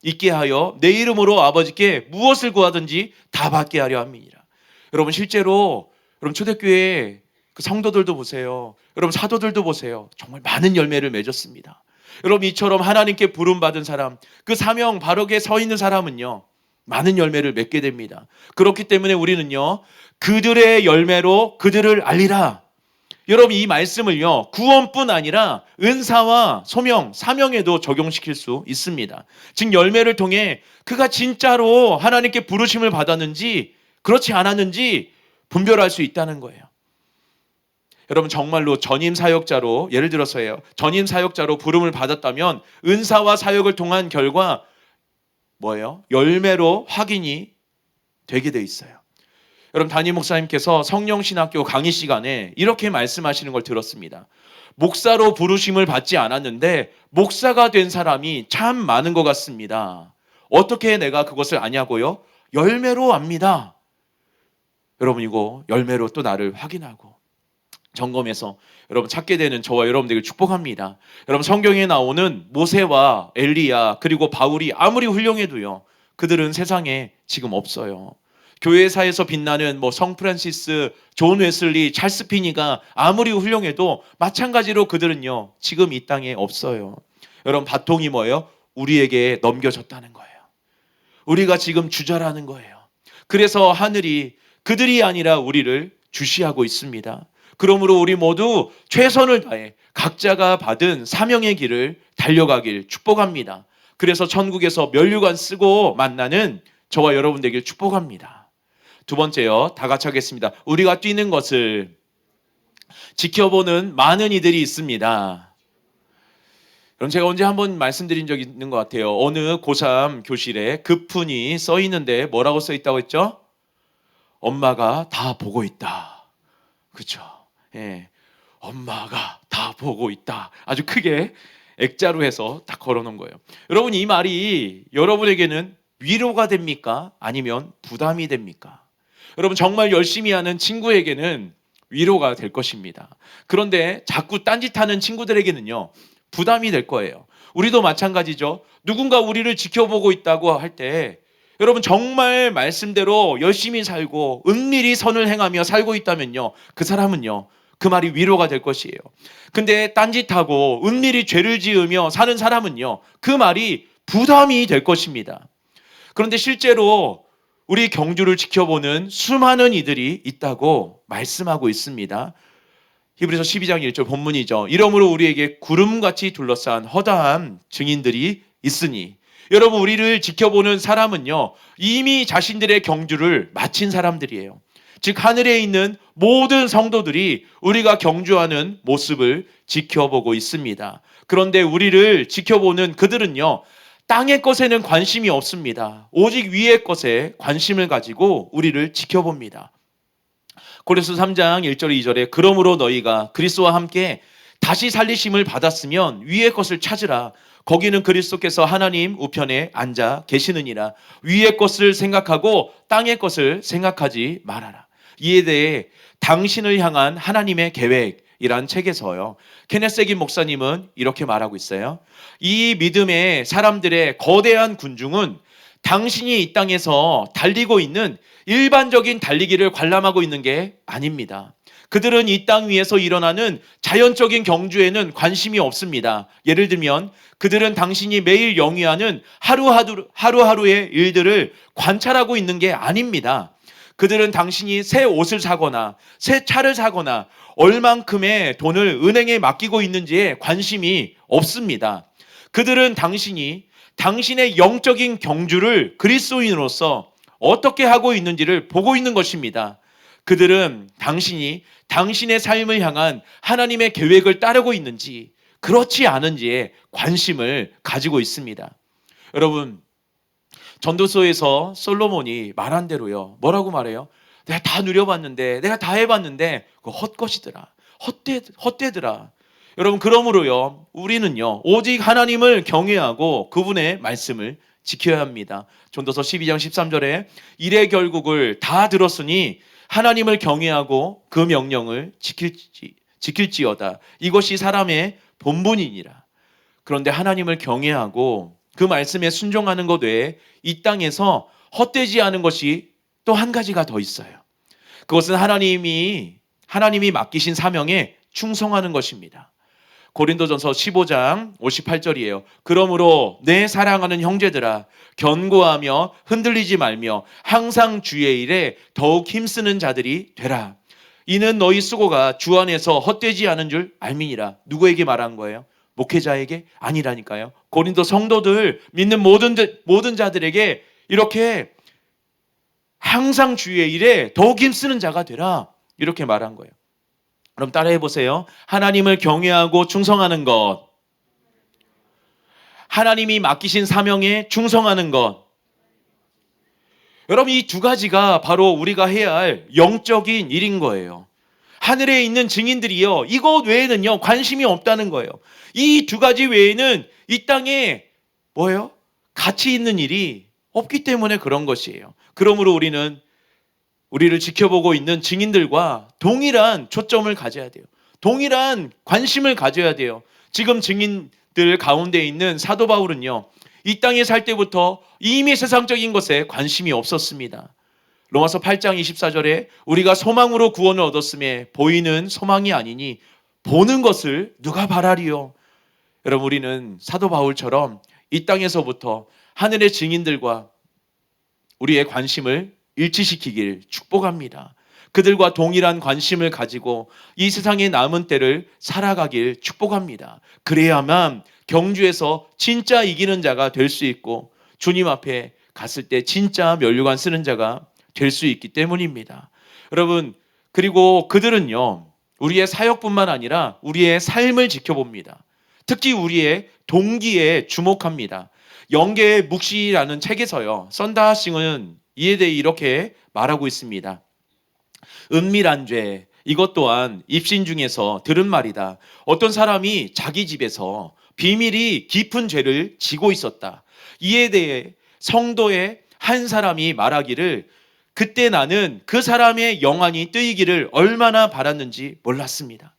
있게 하여 내 이름으로 아버지께 무엇을 구하든지 다 받게 하려 합니다. 여러분, 실제로 여러분 초대교회 그 성도들도 보세요. 여러분 사도들도 보세요. 정말 많은 열매를 맺었습니다. 여러분, 이처럼 하나님께 부름받은 사람, 그 사명 바르게 서 있는 사람은요, 많은 열매를 맺게 됩니다. 그렇기 때문에 우리는요, 그들의 열매로 그들을 알리라. 여러분, 이 말씀을요, 구원뿐 아니라 은사와 소명, 사명에도 적용시킬 수 있습니다. 즉, 열매를 통해 그가 진짜로 하나님께 부르심을 받았는지 그렇지 않았는지 분별할 수 있다는 거예요. 여러분, 정말로 전임 사역자로, 예를 들어서요, 전임 사역자로 부름을 받았다면 은사와 사역을 통한 결과 뭐예요? 열매로 확인이 되게 돼 있어요. 여러분, 담임 목사님께서 성령신학교 강의 시간에 이렇게 말씀하시는 걸 들었습니다. 목사로 부르심을 받지 않았는데 목사가 된 사람이 참 많은 것 같습니다. 어떻게 내가 그것을 아냐고요? 열매로 압니다. 여러분, 이거 열매로 또 나를 확인하고 점검해서 여러분 찾게 되는 저와 여러분들을 축복합니다. 여러분, 성경에 나오는 모세와 엘리야 그리고 바울이 아무리 훌륭해도요, 그들은 세상에 지금 없어요. 교회사에서 빛나는 성 프란시스, 존 웨슬리, 찰스 피니가 아무리 훌륭해도 마찬가지로 그들은요, 지금 이 땅에 없어요. 여러분, 바통이 뭐예요? 우리에게 넘겨졌다는 거예요. 우리가 지금 주저라는 거예요. 그래서 하늘이 그들이 아니라 우리를 주시하고 있습니다. 그러므로 우리 모두 최선을 다해 각자가 받은 사명의 길을 달려가길 축복합니다. 그래서 천국에서 면류관 쓰고 만나는 저와 여러분 되길 축복합니다. 두 번째요, 다 같이 하겠습니다. 우리가 뛰는 것을 지켜보는 많은 이들이 있습니다. 여러분, 제가 언제 한번 말씀드린 적이 있는 것 같아요. 어느 고3 교실에 급훈이 써 있는데 뭐라고 써 있다고 했죠? 엄마가 다 보고 있다. 그렇죠? 예, 엄마가 다 보고 있다. 아주 크게 액자로 해서 딱 걸어놓은 거예요. 여러분, 이 말이 여러분에게는 위로가 됩니까? 아니면 부담이 됩니까? 여러분, 정말 열심히 하는 친구에게는 위로가 될 것입니다. 그런데 자꾸 딴짓하는 친구들에게는요, 부담이 될 거예요. 우리도 마찬가지죠. 누군가 우리를 지켜보고 있다고 할 때 여러분, 정말 말씀대로 열심히 살고 은밀히 선을 행하며 살고 있다면요, 그 사람은요, 그 말이 위로가 될 것이에요. 근데 딴짓하고 은밀히 죄를 지으며 사는 사람은요, 그 말이 부담이 될 것입니다. 그런데 실제로 우리 경주를 지켜보는 수많은 이들이 있다고 말씀하고 있습니다. 히브리서 12장 1절 본문이죠. 이러므로 우리에게 구름같이 둘러싼 허다한 증인들이 있으니, 여러분, 우리를 지켜보는 사람은요, 이미 자신들의 경주를 마친 사람들이에요. 즉, 하늘에 있는 모든 성도들이 우리가 경주하는 모습을 지켜보고 있습니다. 그런데 우리를 지켜보는 그들은요, 땅의 것에는 관심이 없습니다. 오직 위의 것에 관심을 가지고 우리를 지켜봅니다. 고린도서 3장 1절 2절에 그러므로 너희가 그리스도와 함께 다시 살리심을 받았으면 위의 것을 찾으라. 거기는 그리스도께서 하나님 우편에 앉아 계시느니라. 위의 것을 생각하고 땅의 것을 생각하지 말아라. 이에 대해 당신을 향한 하나님의 계획이란 책에서요, 케네스 긴 목사님은 이렇게 말하고 있어요. 이 믿음의 사람들의 거대한 군중은 당신이 이 땅에서 달리고 있는 일반적인 달리기를 관람하고 있는 게 아닙니다. 그들은 이 땅 위에서 일어나는 자연적인 경주에는 관심이 없습니다. 예를 들면 그들은 당신이 매일 영위하는 하루하루의 일들을 관찰하고 있는 게 아닙니다. 그들은 당신이 새 옷을 사거나 새 차를 사거나 얼만큼의 돈을 은행에 맡기고 있는지에 관심이 없습니다. 그들은 당신의 영적인 경주를 그리스도인으로서 어떻게 하고 있는지를 보고 있는 것입니다. 그들은 당신의 삶을 향한 하나님의 계획을 따르고 있는지 그렇지 않은지에 관심을 가지고 있습니다. 여러분, 전도서에서 솔로몬이 말한 대로요, 뭐라고 말해요? 내가 다 누려봤는데, 내가 다 해봤는데 그거 헛것이더라, 헛되더라. 여러분, 그러므로요, 우리는요 오직 하나님을 경외하고 그분의 말씀을 지켜야 합니다. 전도서 12장 13절에 이래 결국을 다 들었으니 하나님을 경외하고 그 명령을 지킬지어다. 이것이 사람의 본분이니라. 그런데 하나님을 경외하고 그 말씀에 순종하는 것 외에 이 땅에서 헛되지 않은 것이 또 한 가지가 더 있어요. 그것은 하나님이 맡기신 사명에 충성하는 것입니다. 고린도전서 15장 58절이에요. 그러므로 내 사랑하는 형제들아, 견고하며 흔들리지 말며 항상 주의 일에 더욱 힘쓰는 자들이 되라. 이는 너희 수고가 주 안에서 헛되지 않은 줄 알미니라. 누구에게 말한 거예요? 목회자에게? 아니라니까요. 고린도 성도들, 믿는 모든 자들에게 이렇게 항상 주의 일에 더욱 힘쓰는 자가 되라, 이렇게 말한 거예요. 그럼 따라해 보세요. 하나님을 경외하고 충성하는 것, 하나님이 맡기신 사명에 충성하는 것. 여러분, 이 두 가지가 바로 우리가 해야 할 영적인 일인 거예요. 하늘에 있는 증인들이요, 이것 외에는요 관심이 없다는 거예요. 이 두 가지 외에는 이 땅에 뭐예요? 가치 있는 일이 없기 때문에 그런 것이에요. 그러므로 우리를 지켜보고 있는 증인들과 동일한 초점을 가져야 돼요. 동일한 관심을 가져야 돼요. 지금 증인들 가운데 있는 사도 바울은요, 이 땅에 살 때부터 이미 세상적인 것에 관심이 없었습니다. 로마서 8장 24절에 우리가 소망으로 구원을 얻었음에 보이는 소망이 아니니 보는 것을 누가 바라리요. 여러분, 우리는 사도 바울처럼 이 땅에서부터 하늘의 증인들과 우리의 관심을 일치시키길 축복합니다. 그들과 동일한 관심을 가지고 이 세상의 남은 때를 살아가길 축복합니다. 그래야만 경주에서 진짜 이기는 자가 될 수 있고 주님 앞에 갔을 때 진짜 면류관 쓰는 자가 될 수 있기 때문입니다. 여러분, 그리고 그들은요, 우리의 사역뿐만 아니라 우리의 삶을 지켜봅니다. 특히 우리의 동기에 주목합니다. 영계의 묵시라는 책에서요, 썬다하싱은 이에 대해 이렇게 말하고 있습니다. 은밀한 죄, 이것 또한 입신 중에서 들은 말이다. 어떤 사람이 자기 집에서 비밀이 깊은 죄를 지고 있었다. 이에 대해 성도의 한 사람이 말하기를 그때 나는 그 사람의 영안이 뜨이기를 얼마나 바랐는지 몰랐습니다.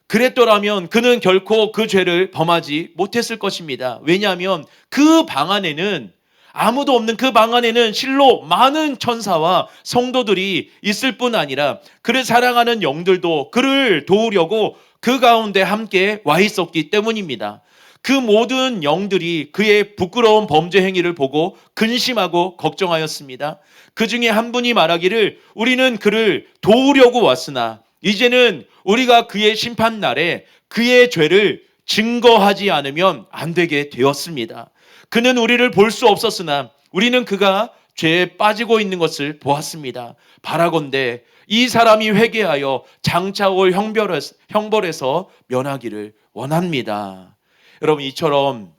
그랬더라면 그는 결코 그 죄를 범하지 못했을 것입니다. 왜냐하면 그 방 안에는 아무도 없는 그 방 안에는 실로 많은 천사와 성도들이 있을 뿐 아니라 그를 사랑하는 영들도 그를 도우려고 그 가운데 함께 와 있었기 때문입니다. 그 모든 영들이 그의 부끄러운 범죄 행위를 보고 근심하고 걱정하였습니다. 그 중에 한 분이 말하기를 우리는 그를 도우려고 왔으나 이제는 우리가 그의 심판 날에 그의 죄를 증거하지 않으면 안 되게 되었습니다. 그는 우리를 볼 수 없었으나 우리는 그가 죄에 빠지고 있는 것을 보았습니다. 바라건대 이 사람이 회개하여 장차 올 형벌에서 면하기를 원합니다. 여러분, 이처럼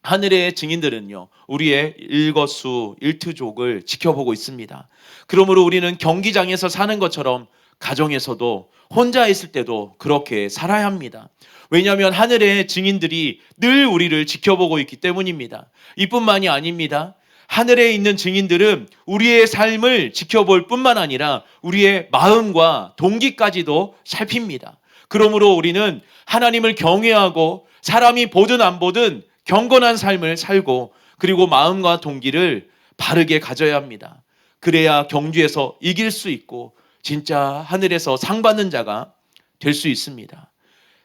하늘의 증인들은요, 우리의 일거수 일투족을 지켜보고 있습니다. 그러므로 우리는 경기장에서 사는 것처럼 가정에서도 혼자 있을 때도 그렇게 살아야 합니다. 왜냐하면 하늘의 증인들이 늘 우리를 지켜보고 있기 때문입니다. 이뿐만이 아닙니다. 하늘에 있는 증인들은 우리의 삶을 지켜볼 뿐만 아니라 우리의 마음과 동기까지도 살핍니다. 그러므로 우리는 하나님을 경외하고 사람이 보든 안 보든 경건한 삶을 살고 그리고 마음과 동기를 바르게 가져야 합니다. 그래야 경주에서 이길 수 있고 진짜 하늘에서 상 받는 자가 될 수 있습니다.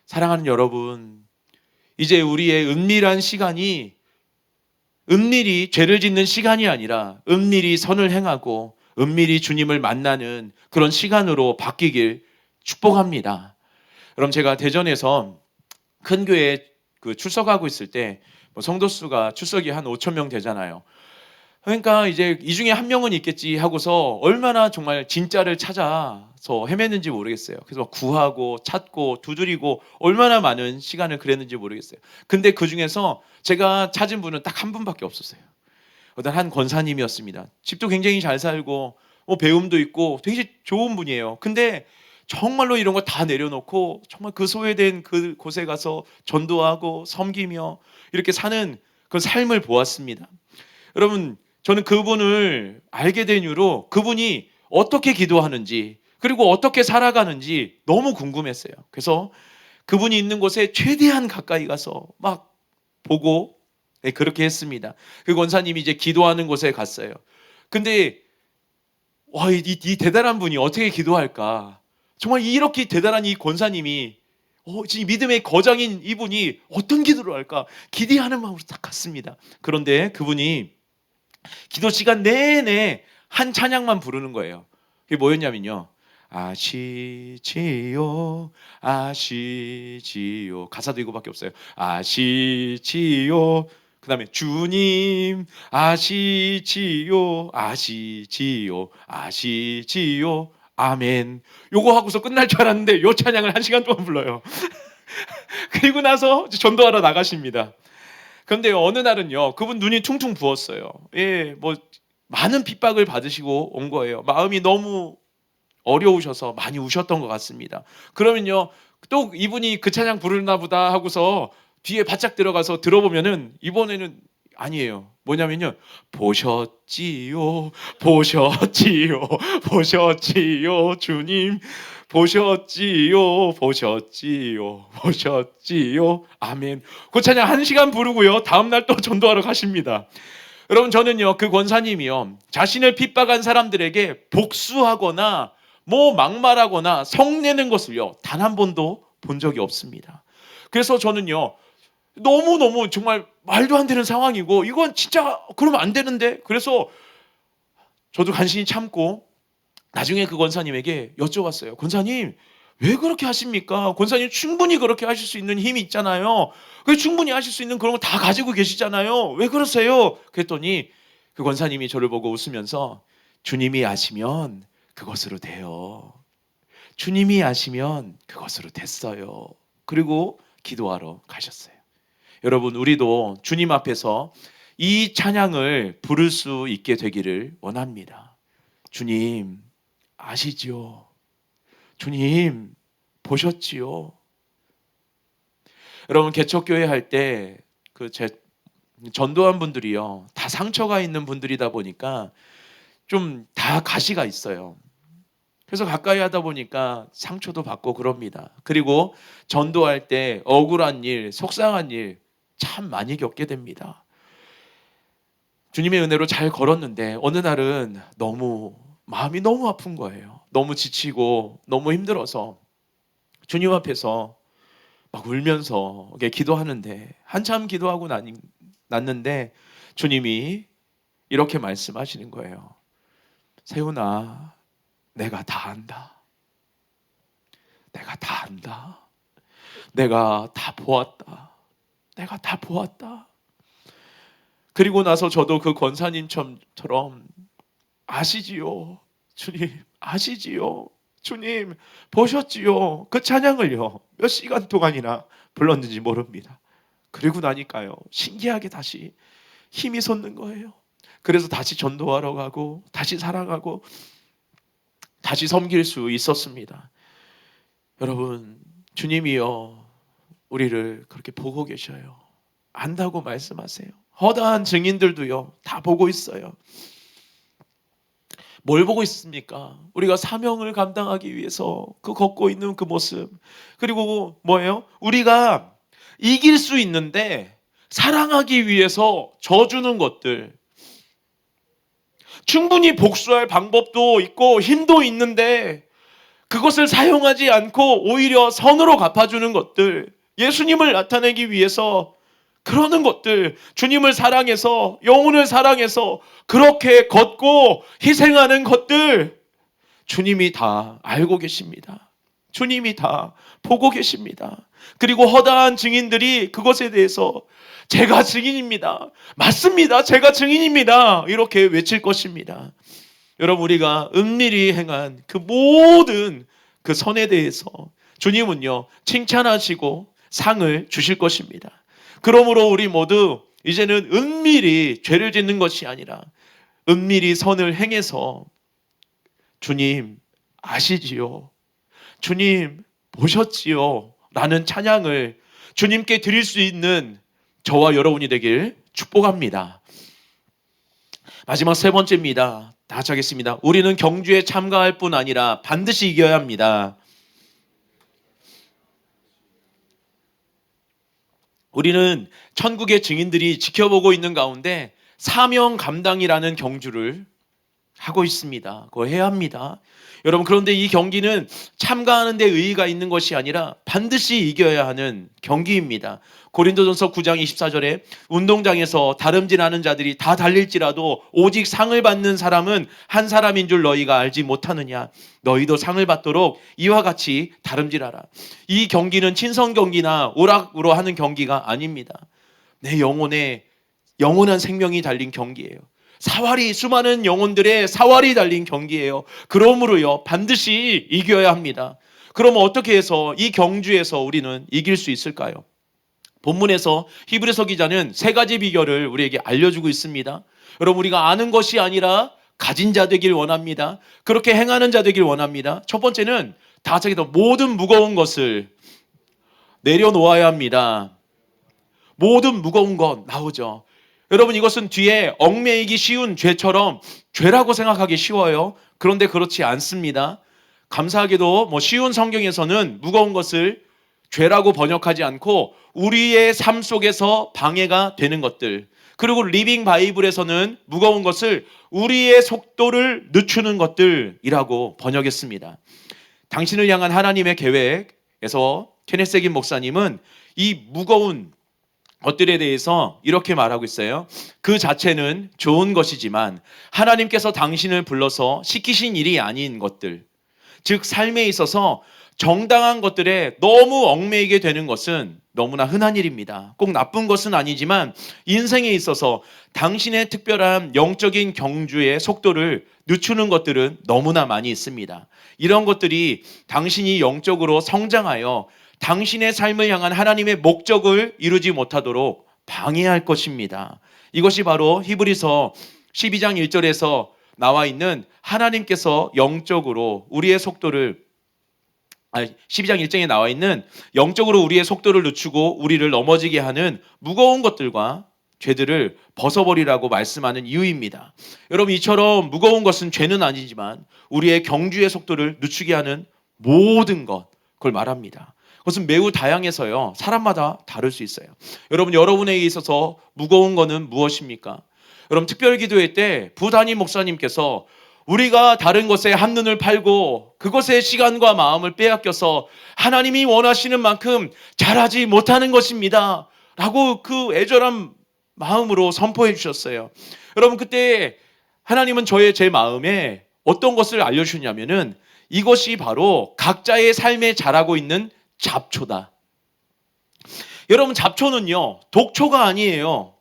사랑하는 여러분, 이제 우리의 은밀한 시간이 은밀히 죄를 짓는 시간이 아니라 은밀히 선을 행하고 은밀히 주님을 만나는 그런 시간으로 바뀌길 축복합니다. 그럼 제가 대전에서 큰 교회에 출석하고 있을 때 성도 수가 출석이 한 5천 명 되잖아요. 그러니까 이제 이 중에 한 명은 있겠지 하고서 얼마나 정말 진짜를 찾아서 헤맸는지 모르겠어요. 그래서 구하고 찾고 두드리고 얼마나 많은 시간을 그랬는지 모르겠어요. 근데 그 중에서 제가 찾은 분은 딱 한 분밖에 없었어요. 어떤 한 권사님이었습니다. 집도 굉장히 잘 살고 배움도 있고 되게 좋은 분이에요. 근데 정말로 이런 거 다 내려놓고 정말 그 소외된 그 곳에 가서 전도하고 섬기며 이렇게 사는 그 삶을 보았습니다. 여러분, 저는 그분을 알게 된 이후로 그분이 어떻게 기도하는지 그리고 어떻게 살아가는지 너무 궁금했어요. 그래서 그분이 있는 곳에 최대한 가까이 가서 막 보고 그렇게 했습니다. 그 권사님이 이제 기도하는 곳에 갔어요. 근데 와, 이 대단한 분이 어떻게 기도할까? 정말 이렇게 대단한 이 권사님이 지금 믿음의 거장인 이분이 어떤 기도를 할까? 기대하는 마음으로 딱 갔습니다. 그런데 그분이 기도 시간 내내 한 찬양만 부르는 거예요. 그게 뭐였냐면요. 아시지요, 아시지요. 가사도 이거밖에 없어요. 아시지요. 그 다음에 주님 아시지요, 아시지요, 아시지요. 아멘. 요거 하고서 끝날 줄 알았는데 요 찬양을 1시간 동안 불러요. 그리고 나서 전도하러 나가십니다. 그런데 어느 날은요, 그분 눈이 퉁퉁 부었어요. 많은 핍박을 받으시고 온 거예요. 마음이 너무 어려우셔서 많이 우셨던 것 같습니다. 그러면요, 또 이분이 그 찬양 부르나 보다 하고서 뒤에 바짝 들어가서 들어보면은 이번에는 아니에요. 뭐냐면요, 보셨지요, 보셨지요, 보셨지요, 주님, 보셨지요, 보셨지요, 보셨지요, 아멘. 그 찬양 1시간 부르고요, 다음날 또 전도하러 가십니다. 여러분, 저는요, 그 권사님이요, 자신을 핍박한 사람들에게 복수하거나 막말하거나 성내는 것을요, 단 한 번도 본 적이 없습니다. 그래서 저는요, 너무너무 정말 말도 안 되는 상황이고 이건 진짜 그러면 안 되는데, 그래서 저도 간신히 참고 나중에 그 권사님에게 여쭤봤어요. 권사님, 왜 그렇게 하십니까? 권사님 충분히 그렇게 하실 수 있는 힘이 있잖아요. 충분히 하실 수 있는 그런 거 다 가지고 계시잖아요. 왜 그러세요? 그랬더니 그 권사님이 저를 보고 웃으면서 주님이 아시면 그것으로 돼요. 주님이 아시면 그것으로 됐어요. 그리고 기도하러 가셨어요. 여러분, 우리도 주님 앞에서 이 찬양을 부를 수 있게 되기를 원합니다. 주님 아시지요? 주님 보셨지요? 여러분, 개척교회 할 때 제 전도한 분들이요, 다 상처가 있는 분들이다 보니까 좀 다 가시가 있어요. 그래서 가까이 하다 보니까 상처도 받고 그럽니다. 그리고 전도할 때 억울한 일, 속상한 일 참 많이 겪게 됩니다. 주님의 은혜로 잘 걸었는데 어느 날은 마음이 너무 아픈 거예요. 너무 지치고 너무 힘들어서 주님 앞에서 막 울면서 기도하는데, 한참 기도하고 났는데 주님이 이렇게 말씀하시는 거예요. 세훈아, 내가 다 안다. 내가 다 안다. 내가 다 보았다. 내가 다 보았다. 그리고 나서 저도 그 권사님처럼 아시지요? 주님 아시지요? 주님 보셨지요? 그 찬양을요, 몇 시간 동안이나 불렀는지 모릅니다. 그리고 나니까요, 신기하게 다시 힘이 솟는 거예요. 그래서 다시 전도하러 가고 다시 살아가고 다시 섬길 수 있었습니다. 여러분, 주님이요 우리를 그렇게 보고 계셔요. 안다고 말씀하세요. 허다한 증인들도요 다 보고 있어요. 뭘 보고 있습니까? 우리가 사명을 감당하기 위해서 그 걷고 있는 그 모습, 그리고 뭐예요? 우리가 이길 수 있는데 사랑하기 위해서 져주는 것들, 충분히 복수할 방법도 있고 힘도 있는데 그것을 사용하지 않고 오히려 선으로 갚아주는 것들, 예수님을 나타내기 위해서 그러는 것들, 주님을 사랑해서, 영혼을 사랑해서 그렇게 걷고 희생하는 것들, 주님이 다 알고 계십니다. 주님이 다 보고 계십니다. 그리고 허다한 증인들이 그것에 대해서 제가 증인입니다. 맞습니다. 제가 증인입니다. 이렇게 외칠 것입니다. 여러분, 우리가 은밀히 행한 그 모든 그 선에 대해서 주님은요 칭찬하시고 상을 주실 것입니다. 그러므로 우리 모두 이제는 은밀히 죄를 짓는 것이 아니라 은밀히 선을 행해서 주님 아시지요, 주님 보셨지요 라는 찬양을 주님께 드릴 수 있는 저와 여러분이 되길 축복합니다. 마지막 세 번째입니다. 다 같이 하겠습니다. 우리는 경주에 참가할 뿐 아니라 반드시 이겨야 합니다. 우리는 천국의 증인들이 지켜보고 있는 가운데 사명 감당이라는 경주를 하고 있습니다. 그거 해야 합니다. 여러분, 그런데 이 경기는 참가하는 데 의의가 있는 것이 아니라 반드시 이겨야 하는 경기입니다. 고린도전서 9장 24절에 운동장에서 다름질하는 자들이 다 달릴지라도 오직 상을 받는 사람은 한 사람인 줄 너희가 알지 못하느냐. 너희도 상을 받도록 이와 같이 다름질하라. 이 경기는 친선 경기나 오락으로 하는 경기가 아닙니다. 내 영혼에 영원한 생명이 달린 경기예요. 수많은 영혼들의 사활이 달린 경기예요. 그러므로요 반드시 이겨야 합니다. 그럼 어떻게 해서 이 경주에서 우리는 이길 수 있을까요? 본문에서 히브리서 기자는 세 가지 비결을 우리에게 알려주고 있습니다. 여러분, 우리가 아는 것이 아니라 가진 자 되길 원합니다. 그렇게 행하는 자 되길 원합니다. 첫 번째는 다 같이 모든 무거운 것을 내려놓아야 합니다. 모든 무거운 것 나오죠. 여러분, 이것은 뒤에 얽매이기 쉬운 죄처럼 죄라고 생각하기 쉬워요. 그런데 그렇지 않습니다. 감사하게도 쉬운 성경에서는 무거운 것을 죄라고 번역하지 않고 우리의 삶 속에서 방해가 되는 것들, 그리고 리빙 바이블에서는 무거운 것을 우리의 속도를 늦추는 것들이라고 번역했습니다. 당신을 향한 하나님의 계획에서 케네스 긴 목사님은 이 무거운 것들에 대해서 이렇게 말하고 있어요. 그 자체는 좋은 것이지만 하나님께서 당신을 불러서 시키신 일이 아닌 것들, 즉 삶에 있어서 정당한 것들에 너무 얽매이게 되는 것은 너무나 흔한 일입니다. 꼭 나쁜 것은 아니지만 인생에 있어서 당신의 특별한 영적인 경주의 속도를 늦추는 것들은 너무나 많이 있습니다. 이런 것들이 당신이 영적으로 성장하여 당신의 삶을 향한 하나님의 목적을 이루지 못하도록 방해할 것입니다. 이것이 바로 히브리서 12장 1절에서 나와 있는 하나님께서 영적으로 우리의 속도를 12장 1장에 나와 있는 영적으로 우리의 속도를 늦추고 우리를 넘어지게 하는 무거운 것들과 죄들을 벗어버리라고 말씀하는 이유입니다. 여러분, 이처럼 무거운 것은 죄는 아니지만 우리의 경주의 속도를 늦추게 하는 모든 것, 그걸 말합니다. 그것은 매우 다양해서요 사람마다 다를 수 있어요. 여러분, 여러분에게 있어서 무거운 거는 무엇입니까? 여러분, 특별기도회 때 부담임 목사님께서 우리가 다른 것에 한눈을 팔고 그것에 시간과 마음을 빼앗겨서 하나님이 원하시는 만큼 잘하지 못하는 것입니다 라고 그 애절한 마음으로 선포해 주셨어요. 여러분, 그때 하나님은 제 마음에 어떤 것을 알려주셨냐면은 이것이 바로 각자의 삶에 자라고 있는 잡초다. 여러분, 잡초는요 독초가 아니에요.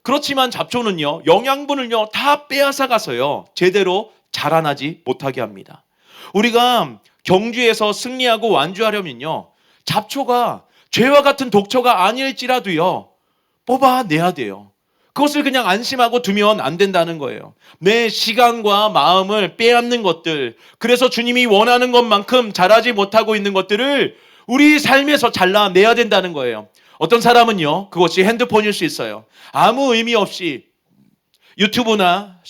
그렇지만 잡초는요 영양분을요 다 빼앗아 가서요 제대로 자라나지 못하게 합니다. 우리가 경주에서 승리하고 완주하려면요 잡초가 죄와 같은 독초가 아닐지라도요 뽑아내야 돼요. 그것을 그냥 안심하고 두면 안 된다는 거예요. 내 시간과 마음을 빼앗는 것들, 그래서 주님이 원하는 것만큼 잘하지 못하고 있는 것들을 우리 삶에서 잘라내야 된다는 거예요. 어떤 사람은요, 그것이 핸드폰일 수 있어요. 아무 의미 없이 유튜브나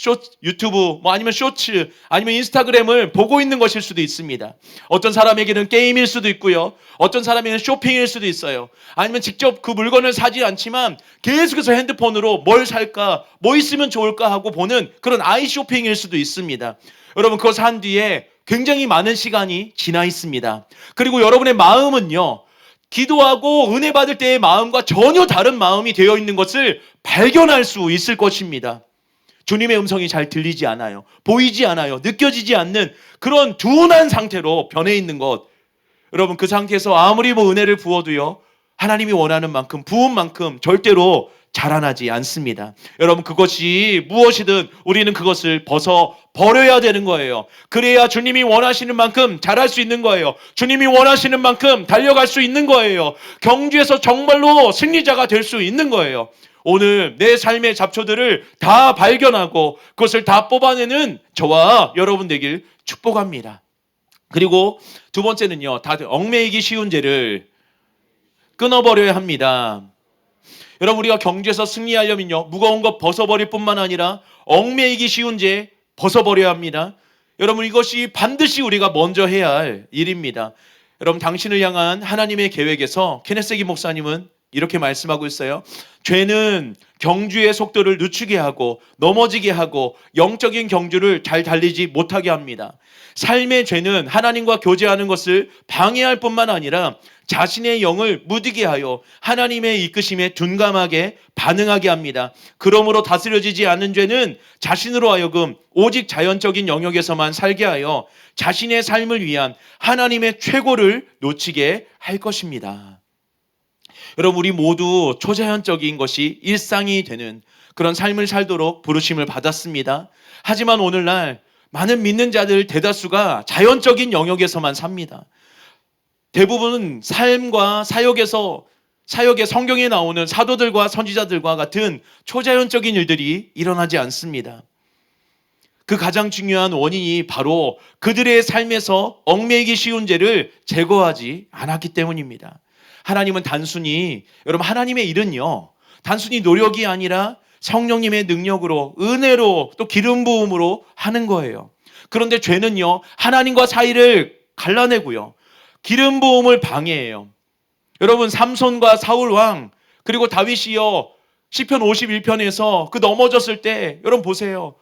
유튜브 아니면 쇼츠 아니면 인스타그램을 보고 있는 것일 수도 있습니다. 어떤 사람에게는 게임일 수도 있고요. 어떤 사람에게는 쇼핑일 수도 있어요. 아니면 직접 그 물건을 사지 않지만 계속해서 핸드폰으로 뭘 살까, 뭐 있으면 좋을까 하고 보는 그런 아이 쇼핑일 수도 있습니다. 여러분, 그것을 한 뒤에 굉장히 많은 시간이 지나 있습니다. 그리고 여러분의 마음은요, 기도하고 은혜 받을 때의 마음과 전혀 다른 마음이 되어 있는 것을 발견할 수 있을 것입니다. 주님의 음성이 잘 들리지 않아요. 보이지 않아요. 느껴지지 않는 그런 둔한 상태로 변해 있는 것. 여러분, 그 상태에서 아무리 은혜를 부어도요, 하나님이 원하는 만큼, 부은 만큼 절대로 자라나지 않습니다. 여러분, 그것이 무엇이든 우리는 그것을 벗어 버려야 되는 거예요. 그래야 주님이 원하시는 만큼 자랄 수 있는 거예요. 주님이 원하시는 만큼 달려갈 수 있는 거예요. 경주에서 정말로 승리자가 될 수 있는 거예요. 오늘 내 삶의 잡초들을 다 발견하고 그것을 다 뽑아내는 저와 여러분 되길 축복합니다. 그리고 두 번째는요, 다들 얽매이기 쉬운 죄를 끊어버려야 합니다. 여러분, 우리가 경주에서 승리하려면요, 무거운 것 벗어버릴 뿐만 아니라 얽매이기 쉬운 죄 벗어버려야 합니다. 여러분, 이것이 반드시 우리가 먼저 해야 할 일입니다. 여러분, 당신을 향한 하나님의 계획에서 케네세기 목사님은 이렇게 말씀하고 있어요. 죄는 경주의 속도를 늦추게 하고 넘어지게 하고 영적인 경주를 잘 달리지 못하게 합니다. 삶의 죄는 하나님과 교제하는 것을 방해할 뿐만 아니라 자신의 영을 무디게 하여 하나님의 이끄심에 둔감하게 반응하게 합니다. 그러므로 다스려지지 않는 죄는 자신으로 하여금 오직 자연적인 영역에서만 살게 하여 자신의 삶을 위한 하나님의 최고를 놓치게 할 것입니다. 여러분, 우리 모두 초자연적인 것이 일상이 되는 그런 삶을 살도록 부르심을 받았습니다. 하지만 오늘날 많은 믿는 자들 대다수가 자연적인 영역에서만 삽니다. 대부분은 삶과 사역의 성경에 나오는 사도들과 선지자들과 같은 초자연적인 일들이 일어나지 않습니다. 그 가장 중요한 원인이 바로 그들의 삶에서 얽매이기 쉬운 죄를 제거하지 않았기 때문입니다. 하나님은 단순히, 여러분, 하나님의 일은요, 단순히 노력이 아니라 성령님의 능력으로, 은혜로, 또 기름 부음으로 하는 거예요. 그런데 죄는요, 하나님과 사이를 갈라내고요, 기름 부음을 방해해요. 여러분, 삼손과 사울 왕, 그리고 다윗이요, 시편 51편에서 그 넘어졌을 때, 여러분 보세요.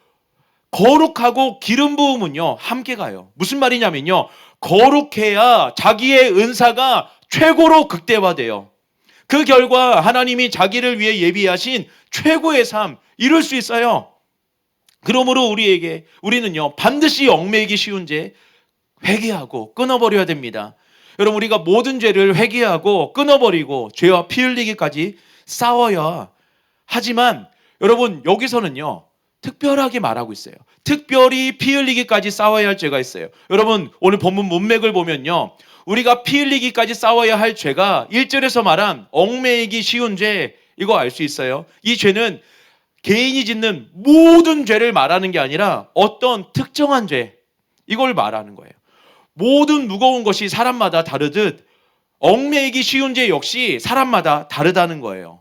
거룩하고 기름 부음은요, 함께 가요. 무슨 말이냐면요, 거룩해야 자기의 은사가 최고로 극대화돼요. 그 결과 하나님이 자기를 위해 예비하신 최고의 삶 이룰 수 있어요. 그러므로 우리는요, 반드시 얽매이기 쉬운 죄 회개하고 끊어버려야 됩니다. 여러분, 우리가 모든 죄를 회개하고 끊어버리고 죄와 피 흘리기까지 싸워야 하지만, 여러분, 여기서는요, 특별하게 말하고 있어요. 특별히 피 흘리기까지 싸워야 할 죄가 있어요. 여러분, 오늘 본문 문맥을 보면요, 우리가 피 흘리기까지 싸워야 할 죄가 1절에서 말한 얽매이기 쉬운 죄, 이거 알 수 있어요. 이 죄는 개인이 짓는 모든 죄를 말하는 게 아니라 어떤 특정한 죄, 이걸 말하는 거예요. 모든 무거운 것이 사람마다 다르듯 얽매이기 쉬운 죄 역시 사람마다 다르다는 거예요.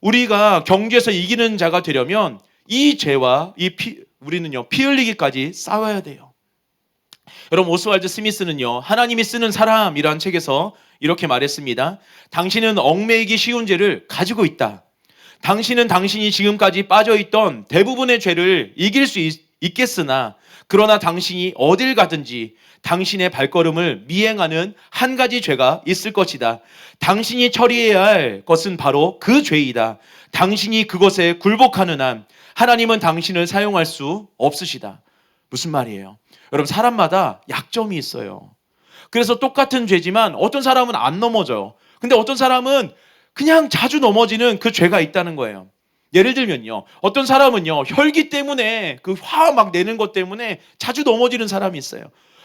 우리가 경주에서 이기는 자가 되려면 이 죄와 우리는요, 피 흘리기까지 싸워야 돼요. 여러분, 오스왈드 스미스는요, 하나님이 쓰는 사람이라는 책에서 이렇게 말했습니다. 당신은 얽매이기 쉬운 죄를 가지고 있다. 당신은 당신이 지금까지 빠져있던 대부분의 죄를 이길 수 있겠으나, 그러나 당신이 어딜 가든지 당신의 발걸음을 미행하는 한 가지 죄가 있을 것이다. 당신이 처리해야 할 것은 바로 그 죄이다. 당신이 그것에 굴복하는 한 하나님은 당신을 사용할 수 없으시다. 무슨 말이에요? 여러분, 사람마다 약점이 있어요. 그래서 똑같은 죄지만 어떤 사람은 안 넘어져요. 근데 어떤 사람은 그냥 자주 넘어지는 그 죄가 있다는 거예요. 예를 들면요, 어떤 사람은요, 혈기 때문에 그 화 막 내는 것 때문에 자주 넘어지는 사람이 있어요.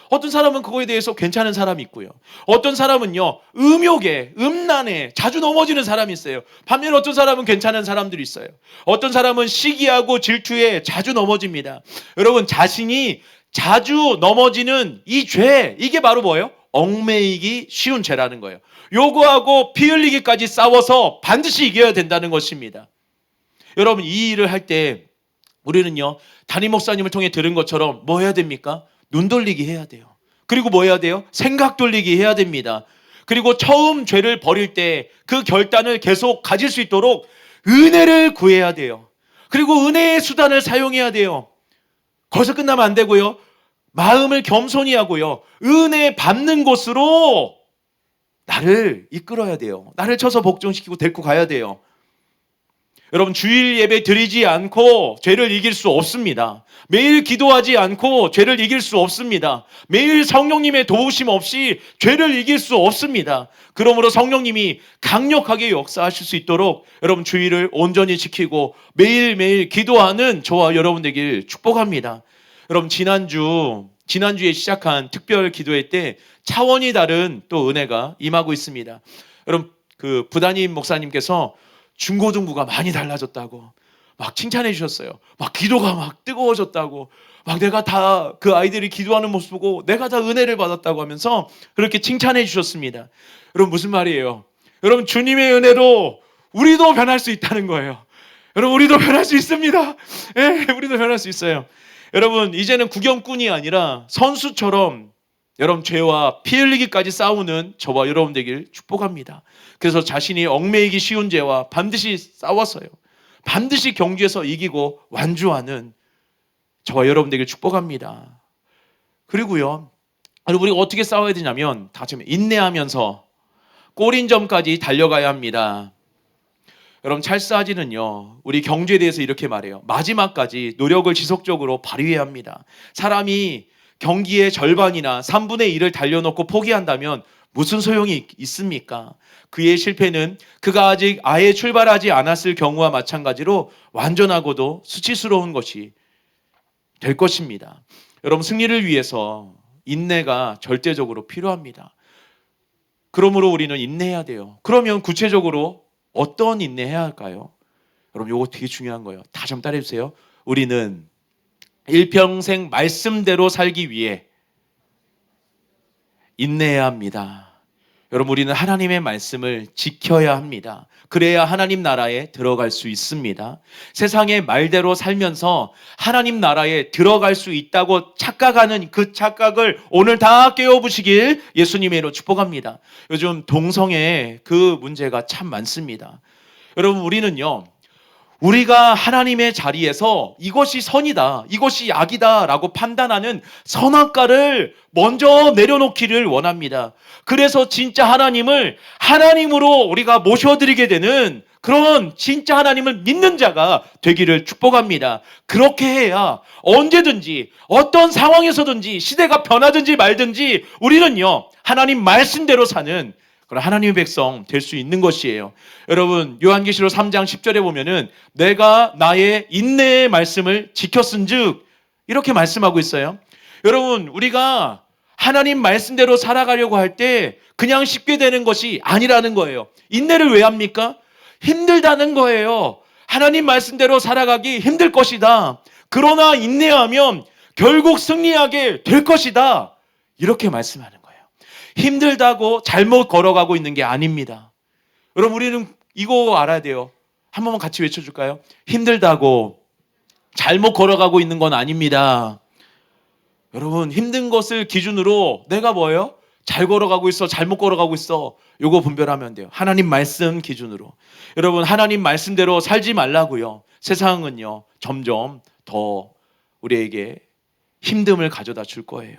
어떤 사람은 그거에 대해서 괜찮은 사람이 있고요. 어떤 사람은요, 음욕에, 음란에 자주 넘어지는 사람이 있어요. 반면 어떤 사람은 괜찮은 사람들이 있어요. 어떤 사람은 시기하고 질투에 자주 넘어집니다. 여러분, 자신이 자주 넘어지는 이 죄, 이게 바로 뭐예요? 얽매이기 쉬운 죄라는 거예요. 요거하고 피 흘리기까지 싸워서 반드시 이겨야 된다는 것입니다. 여러분, 이 일을 할 때 우리는요, 담임 목사님을 통해 들은 것처럼 뭐 해야 됩니까? 눈 돌리기 해야 돼요. 그리고 뭐 해야 돼요? 생각 돌리기 해야 됩니다. 그리고 처음 죄를 버릴 때 그 결단을 계속 가질 수 있도록 은혜를 구해야 돼요. 그리고 은혜의 수단을 사용해야 돼요. 거기서 끝나면 안 되고요. 마음을 겸손히 하고요. 은혜 받는 곳으로 나를 이끌어야 돼요. 나를 쳐서 복종시키고 데리고 가야 돼요. 여러분, 주일 예배 드리지 않고 죄를 이길 수 없습니다. 매일 기도하지 않고 죄를 이길 수 없습니다. 매일 성령님의 도우심 없이 죄를 이길 수 없습니다. 그러므로 성령님이 강력하게 역사하실 수 있도록 여러분 주일을 온전히 지키고 매일매일 기도하는 저와 여러분 되길 축복합니다. 여러분, 지난주에 시작한 특별 기도회 때 차원이 다른 또 은혜가 임하고 있습니다. 여러분, 그 부담임 목사님께서 중고등부가 많이 달라졌다고 막 칭찬해 주셨어요. 막 기도가 막 뜨거워졌다고, 막 내가 다 그 아이들이 기도하는 모습 보고 내가 다 은혜를 받았다고 하면서 그렇게 칭찬해 주셨습니다. 여러분, 무슨 말이에요? 여러분, 주님의 은혜로 우리도 변할 수 있다는 거예요. 여러분, 우리도 변할 수 있습니다. 예, 우리도 변할 수 있어요. 여러분, 이제는 구경꾼이 아니라 선수처럼 여러분 죄와 피 흘리기까지 싸우는 저와 여러분 되길 축복합니다. 그래서 자신이 얽매이기 쉬운 죄와 반드시 싸워서요, 반드시 경주에서 이기고 완주하는 저와 여러분 되길 축복합니다. 그리고요, 우리가 어떻게 싸워야 되냐면 다 같이 인내하면서 골인점까지 달려가야 합니다. 여러분, 찰스 하진은요, 우리 경주에 대해서 이렇게 말해요. 마지막까지 노력을 지속적으로 발휘해야 합니다. 사람이 경기의 절반이나 3분의 1을 달려놓고 포기한다면 무슨 소용이 있습니까? 그의 실패는 그가 아직 아예 출발하지 않았을 경우와 마찬가지로 완전하고도 수치스러운 것이 될 것입니다. 여러분, 승리를 위해서 인내가 절대적으로 필요합니다. 그러므로 우리는 인내해야 돼요. 그러면 구체적으로 어떤 인내해야 할까요? 여러분, 이거 되게 중요한 거예요. 다 좀 따라해 주세요. 우리는 일평생 말씀대로 살기 위해 인내해야 합니다. 여러분, 우리는 하나님의 말씀을 지켜야 합니다. 그래야 하나님 나라에 들어갈 수 있습니다. 세상의 말대로 살면서 하나님 나라에 들어갈 수 있다고 착각하는 그 착각을 오늘 다 깨워보시길 예수님의 이름으로 축복합니다. 요즘 동성애 그 문제가 참 많습니다. 여러분, 우리가 하나님의 자리에서 이것이 선이다, 이것이 악이다 라고 판단하는 선악과를 먼저 내려놓기를 원합니다. 그래서 진짜 하나님을 하나님으로 우리가 모셔드리게 되는 그런 진짜 하나님을 믿는 자가 되기를 축복합니다. 그렇게 해야 언제든지 어떤 상황에서든지 시대가 변하든지 말든지 우리는요, 하나님 말씀대로 사는 그런 하나님의 백성 될 수 있는 것이에요. 여러분, 요한계시록 3장 10절에 보면은 내가 나의 인내의 말씀을 지켰은즉 이렇게 말씀하고 있어요. 여러분, 우리가 하나님 말씀대로 살아가려고 할 때 그냥 쉽게 되는 것이 아니라는 거예요. 인내를 왜 합니까? 힘들다는 거예요. 하나님 말씀대로 살아가기 힘들 것이다. 그러나 인내하면 결국 승리하게 될 것이다. 이렇게 말씀하는 거예요. 힘들다고 잘못 걸어가고 있는 게 아닙니다. 여러분, 우리는 이거 알아야 돼요. 한 번만 같이 외쳐줄까요? 힘들다고 잘못 걸어가고 있는 건 아닙니다. 여러분, 힘든 것을 기준으로 내가 뭐예요? 잘 걸어가고 있어, 잘못 걸어가고 있어, 요거 분별하면 돼요. 하나님 말씀 기준으로. 여러분, 하나님 말씀대로 살지 말라고요. 세상은요, 점점 더 우리에게 힘듦을 가져다 줄 거예요.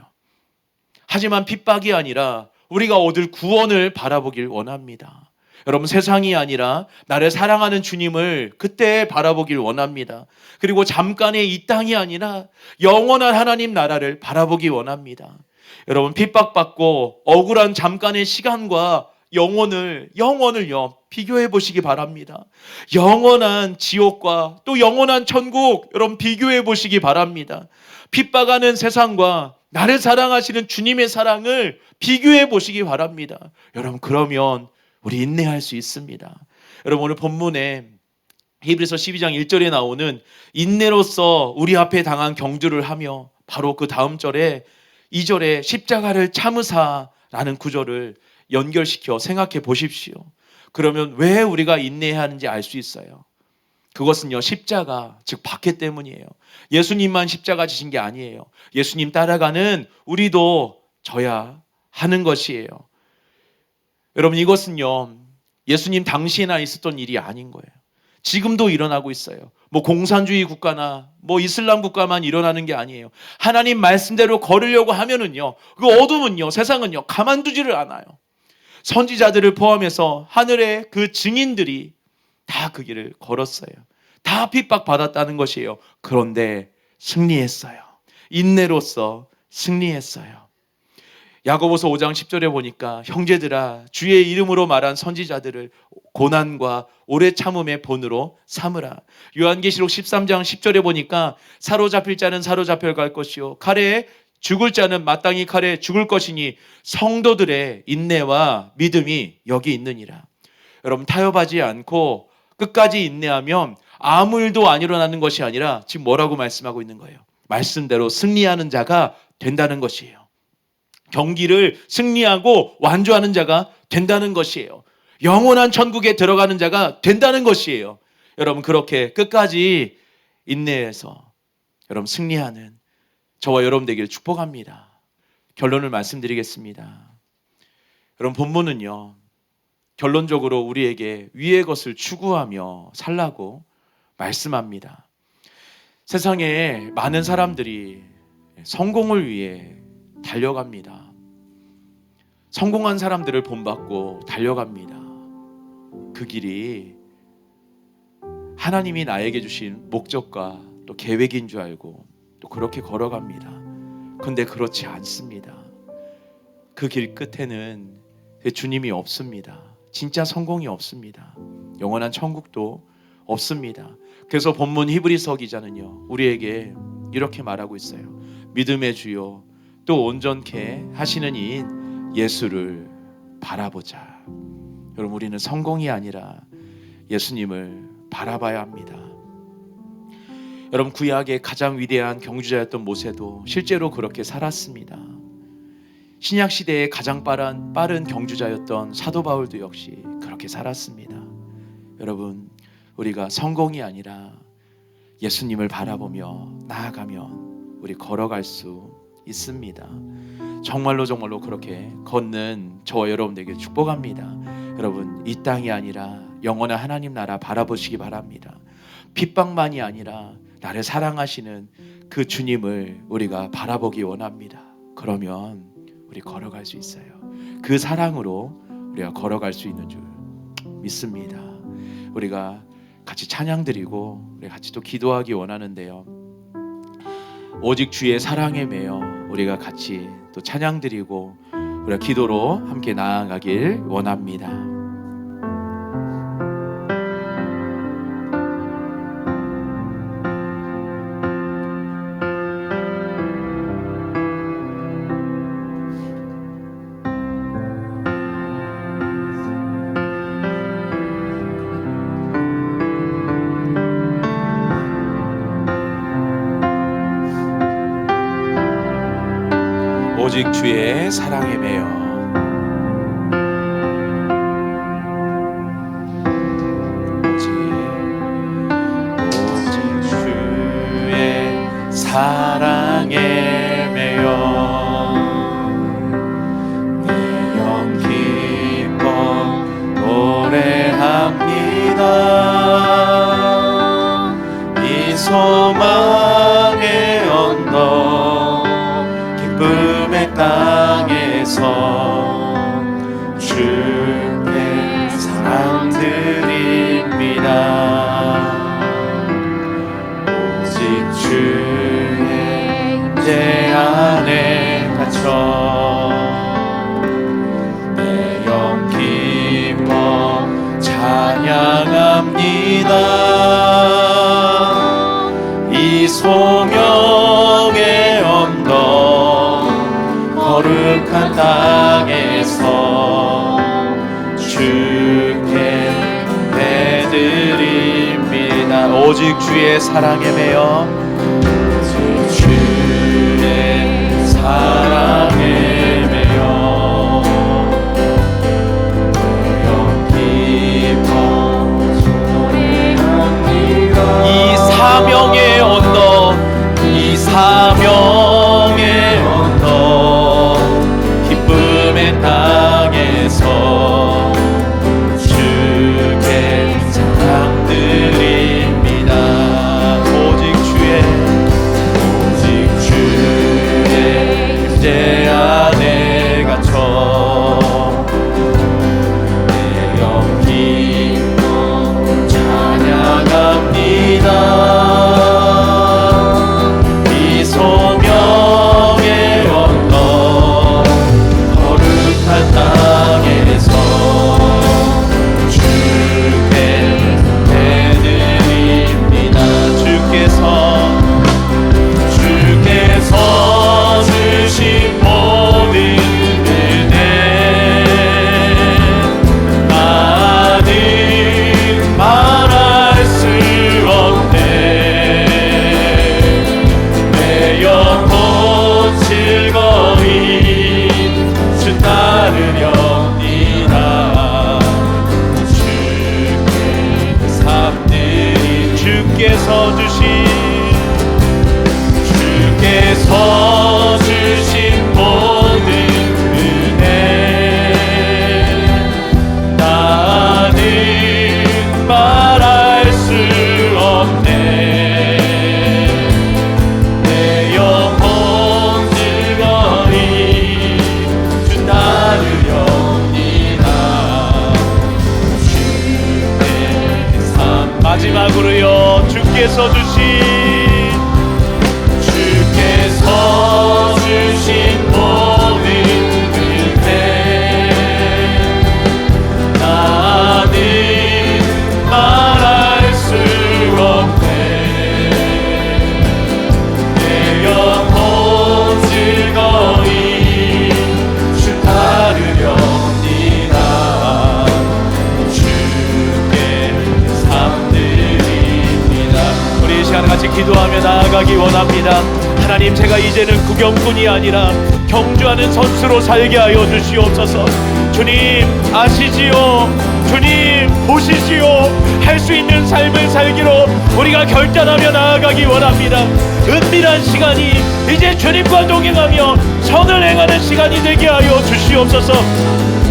하지만 핍박이 아니라 우리가 얻을 구원을 바라보길 원합니다. 여러분, 세상이 아니라 나를 사랑하는 주님을 그때 바라보길 원합니다. 그리고 잠깐의 이 땅이 아니라 영원한 하나님 나라를 바라보기 원합니다. 여러분, 핍박받고 억울한 잠깐의 시간과 영혼을요 비교해 보시기 바랍니다. 영원한 지옥과 또 영원한 천국 여러분 비교해 보시기 바랍니다. 핍박하는 세상과 나를 사랑하시는 주님의 사랑을 비교해 보시기 바랍니다. 여러분, 그러면 우리 인내할 수 있습니다. 여러분, 오늘 본문에 히브리서 12장 1절에 나오는 인내로서 우리 앞에 당한 경주를 하며, 바로 그 다음 절에 2절에 십자가를 참으사라는 구절을 연결시켜 생각해 보십시오. 그러면 왜 우리가 인내해야 하는지 알 수 있어요. 그것은요, 십자가, 즉 박해 때문이에요. 예수님만 십자가 지신 게 아니에요. 예수님 따라가는 우리도 져야 하는 것이에요. 여러분, 이것은요, 예수님 당시에나 있었던 일이 아닌 거예요. 지금도 일어나고 있어요. 뭐 공산주의 국가나 뭐 이슬람 국가만 일어나는 게 아니에요. 하나님 말씀대로 걸으려고 하면은요, 그 어둠은요, 세상은요, 가만두지를 않아요. 선지자들을 포함해서 하늘의 그 증인들이 다 그 길을 걸었어요. 다 핍박받았다는 것이에요. 그런데 승리했어요. 인내로서 승리했어요. 야고보서 5장 10절에 보니까 형제들아, 주의 이름으로 말한 선지자들을 고난과 오래 참음의 본으로 삼으라. 요한계시록 13장 10절에 보니까 사로잡힐 자는 사로잡혀 갈 것이요 칼에 죽을 자는 마땅히 칼에 죽을 것이니 성도들의 인내와 믿음이 여기 있느니라. 여러분, 타협하지 않고 끝까지 인내하면 아무 일도 안 일어나는 것이 아니라 지금 뭐라고 말씀하고 있는 거예요? 말씀대로 승리하는 자가 된다는 것이에요. 경기를 승리하고 완주하는 자가 된다는 것이에요. 영원한 천국에 들어가는 자가 된다는 것이에요. 여러분, 그렇게 끝까지 인내해서 여러분 승리하는 저와 여러분 되기를 축복합니다. 결론을 말씀드리겠습니다. 여러분, 본문은요, 결론적으로 우리에게 위의 것을 추구하며 살라고 말씀합니다. 세상에 많은 사람들이 성공을 위해 달려갑니다. 성공한 사람들을 본받고 달려갑니다. 그 길이 하나님이 나에게 주신 목적과 또 계획인 줄 알고 또 그렇게 걸어갑니다. 그런데 그렇지 않습니다. 그 길 끝에는 주님이 없습니다. 진짜 성공이 없습니다. 영원한 천국도 없습니다. 그래서 본문 히브리서 기자는요, 우리에게 이렇게 말하고 있어요. 믿음의 주요 또 온전케 하시는 이인 예수를 바라보자. 여러분, 우리는 성공이 아니라 예수님을 바라봐야 합니다. 여러분, 구약의 가장 위대한 경주자였던 모세도 실제로 그렇게 살았습니다. 신약 시대의 가장 빠른 경주자였던 사도 바울도 역시 그렇게 살았습니다. 여러분, 우리가 성공이 아니라 예수님을 바라보며 나아가면 우리 걸어갈 수 있습니다. 정말로 그렇게 걷는 저와 여러분 되길 축복합니다. 여러분, 이 땅이 아니라 영원한 하나님 나라 바라보시기 바랍니다. 핍박만이 아니라 나를 사랑하시는 그 주님을 우리가 바라보기 원합니다. 그러면 우리 걸어갈 수 있어요. 그 사랑으로 우리가 걸어갈 수 있는 줄 믿습니다. 우리가 같이 찬양 드리고 우리 같이 또 기도하기 원하는데요, 오직 주의 사랑에 매여 우리가 같이 또 찬양 드리고 우리가 기도로 함께 나아가길 원합니다. 오직 주의 사랑에 매여 오직 주의 사랑에 매여 내 영 기뻐 노래합니다. 이 소망의 언덕 기쁨의 땅에서 주께 사랑 드립니다. 오직 주의 임재 안에 갇혀 내 영 기뻐 찬양합니다. 이 소명의 언덕 땅에서 주께 배드립니다. 오직 주의 사랑에 매여 주의 사랑에 매여 기뻐 노래합니다. 이 사명의 언덕, 이 사명의 언덕, 기쁨의 땅에서 주께 사랑 드립니다. 오직 주의 임재 안에 갇혀 내 영기 찬양합니다. 이 소명의 언덕, 거룩한 땅에서 주께 배드립니다. 주께서 주신 모든 은혜 나는 말할 수 없네. 내 영혼 즐거이 주 따르렵니다. 주께 삶들이 주께서 주신 모든 은혜 나는 말할 수 없네. 내 영혼 즐거이 주 따르렵니다. 주께 삶 마지막으로요. 주께서 주신 모든 은혜 나는 말할 수 없네. 내 영혼 즐거이 주 따르렵니다. 주께 삶 드립니다. 우리 이 시간 같이 기도하며 나아가기 원합니다. 하나님, 제가 이제는 구경꾼이 아니라 경주하는 선수로 살게 하여 주시옵소서. 주님 아시지요? 주님 보시지요? 할 수 있는 삶을 살기로 우리가 결단하며 나아가기 원합니다. 은밀한 시간이 이제 주님과 동행하며 선을 행하는 시간이 되게 하여 주시옵소서.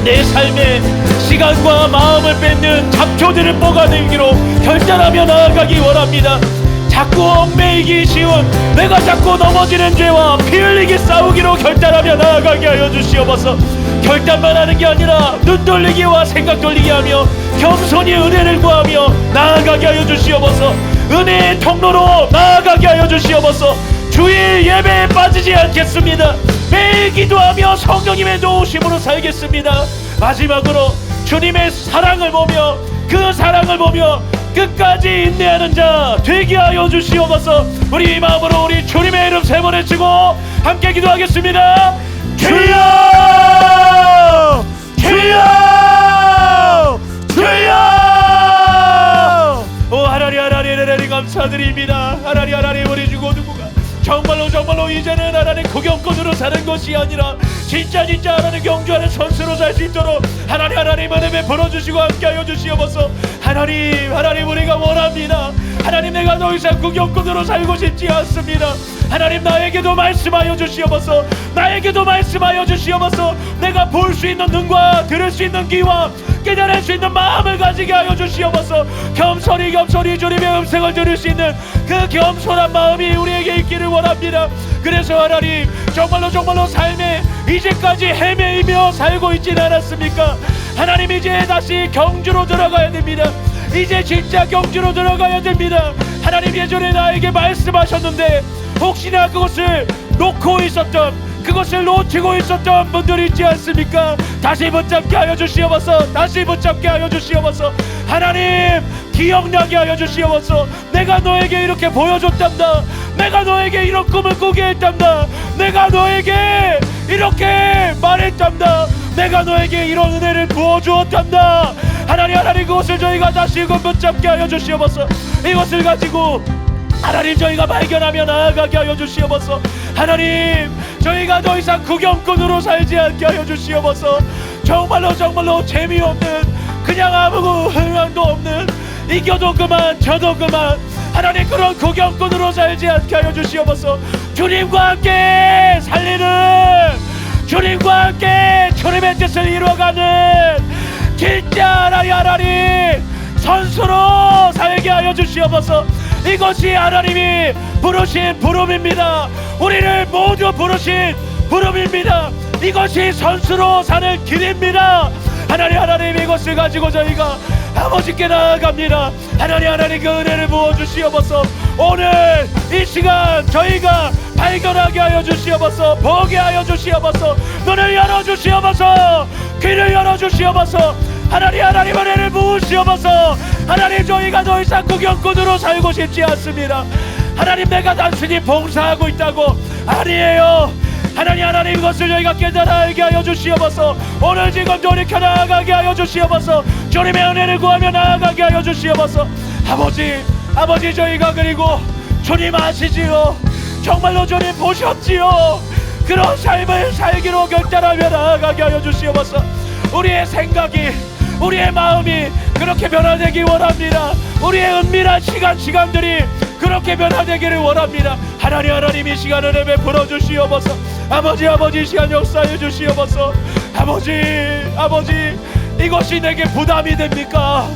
내 삶에 시간과 마음을 뺏는 잡초들을 뽑아내기로 결단하며 나아가기 원합니다. 자꾸 얽매이기 쉬운, 내가 자꾸 넘어지는 죄와 피 흘리기 싸우기로 결단하며 나아가게 하여 주시옵소서. 결단만 하는 게 아니라 눈 돌리기와 생각 돌리기 하며 겸손히 은혜를 구하며 나아가게 하여 주시옵소서. 은혜의 통로로 나아가게 하여 주시옵소서. 주일 예배에 빠지지 않겠습니다. 매일 기도하며 성령님의 도우심으로 살겠습니다. 마지막으로 주님의 사랑을 보며 그 사랑을 보며 끝까지 인내하는 자 되게 하여 주시옵소서. 우리 이 마음으로 우리 주님의 이름 세 번 외치고 함께 기도하겠습니다. 주여! 주여! 주여! 오 하나님 감사드립니다. 하나님 우리 주고 누구가 정말로 이제는 하나님 구경꾼으로 사는 것이 아니라 진짜 하나님 경주하는 선수로 살 수 있도록 하나님 은혜 베풀어주시고 함께하여 주시옵소서. 하나님 우리가 원합니다. 하나님, 내가 더 이상 구경꾼으로 살고 싶지 않습니다. 하나님, 나에게도 말씀하여 주시옵소서. 나에게도 말씀하여 주시옵소서. 내가 볼 수 있는 눈과 들을 수 있는 귀와 깨달을 수 있는 마음을 가지게 하여 주시옵소서. 겸손히 주님의 음성을 들을 수 있는 그 겸손한 마음이 우리에게 있기를 원합니다. 그래서 하나님, 정말로 삶에 이제까지 헤매이며 살고 있지는 않았습니까? 하나님, 이제 다시 경주로 들어가야 됩니다. 이제 진짜 경주로 들어가야 됩니다. 하나님, 예전에 나에게 말씀하셨는데 혹시나 그것을 놓고 있었던, 그것을 놓치고 있었던 분들이 있지 않습니까? 다시 붙잡게 하여 주시옵소서. 다시 붙잡게 하여 주시옵소서. 하나님, 기억나게 하여 주시옵소서. 내가 너에게 이렇게 보여줬단다. 내가 너에게 이런 꿈을 꾸게 했단다. 내가 너에게 이렇게 말했답니다. 내가 너에게 이런 은혜를 부어주었답니다. 하나님 그것을 저희가 다시금 붙잡게 하여 주시옵소서. 이것을 가지고 하나님 저희가 발견하며 나아가게 하여 주시옵소서. 하나님 저희가 더 이상 구경꾼으로 살지 않게 하여 주시옵소서. 정말로 재미없는 그냥 아무 흥황도 없는 이겨도 그만 져도 그만 하나님 그런 구경꾼으로 살지 않게 하여 주시옵소서. 주님과 함께 살리는 주님과 함께 주님의 뜻을 이루어가는 진짜 하나님 선수로 살게 하여 주시옵소서. 이것이 하나님이 부르신 부름입니다. 우리를 모두 부르신 부름입니다. 이것이 선수로 사는 길입니다. 하나님 이것을 가지고 저희가 아버지께 나아갑니다. 하나님 그 은혜를 부어주시옵소서. 오늘 이 시간 저희가 발견하게 하여 주시옵소서. 보게 하여 주시옵소서. 눈을 열어주시옵소서. 귀를 열어주시옵소서. 하나님 은혜를 부으시옵소서. 하나님 저희가 더 이상 구경꾼으로 살고 싶지 않습니다. 하나님 내가 단순히 봉사하고 있다고 아니에요. 하나님 이것을 저희가 깨달아 알게 하여 주시옵소서. 오늘 지금 돌이켜 나아가게 하여 주시옵소서. 주님의 은혜를 구하며 나아가게 하여 주시옵소서. 아버지 저희가 그리고 주님 아시지요. 정말로 주님 보셨지요. 그런 삶을 살기로 결단하며 나아가게 하여 주시옵소서. 우리의 생각이 우리의 마음이 그렇게 변화되기 원합니다. 우리의 은밀한 시간들이 그렇게 변화되기를 원합니다. 하나님 이 시간을 베풀어 주시옵소서. 아버지 이 시간 역사해 주시옵소서. 아버지 이것이 내게 부담이 됩니까?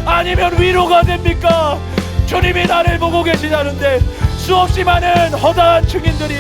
아니면 위로가 됩니까? 주님이 나를 보고 계시다는데 수없이 많은 허다한 증인들이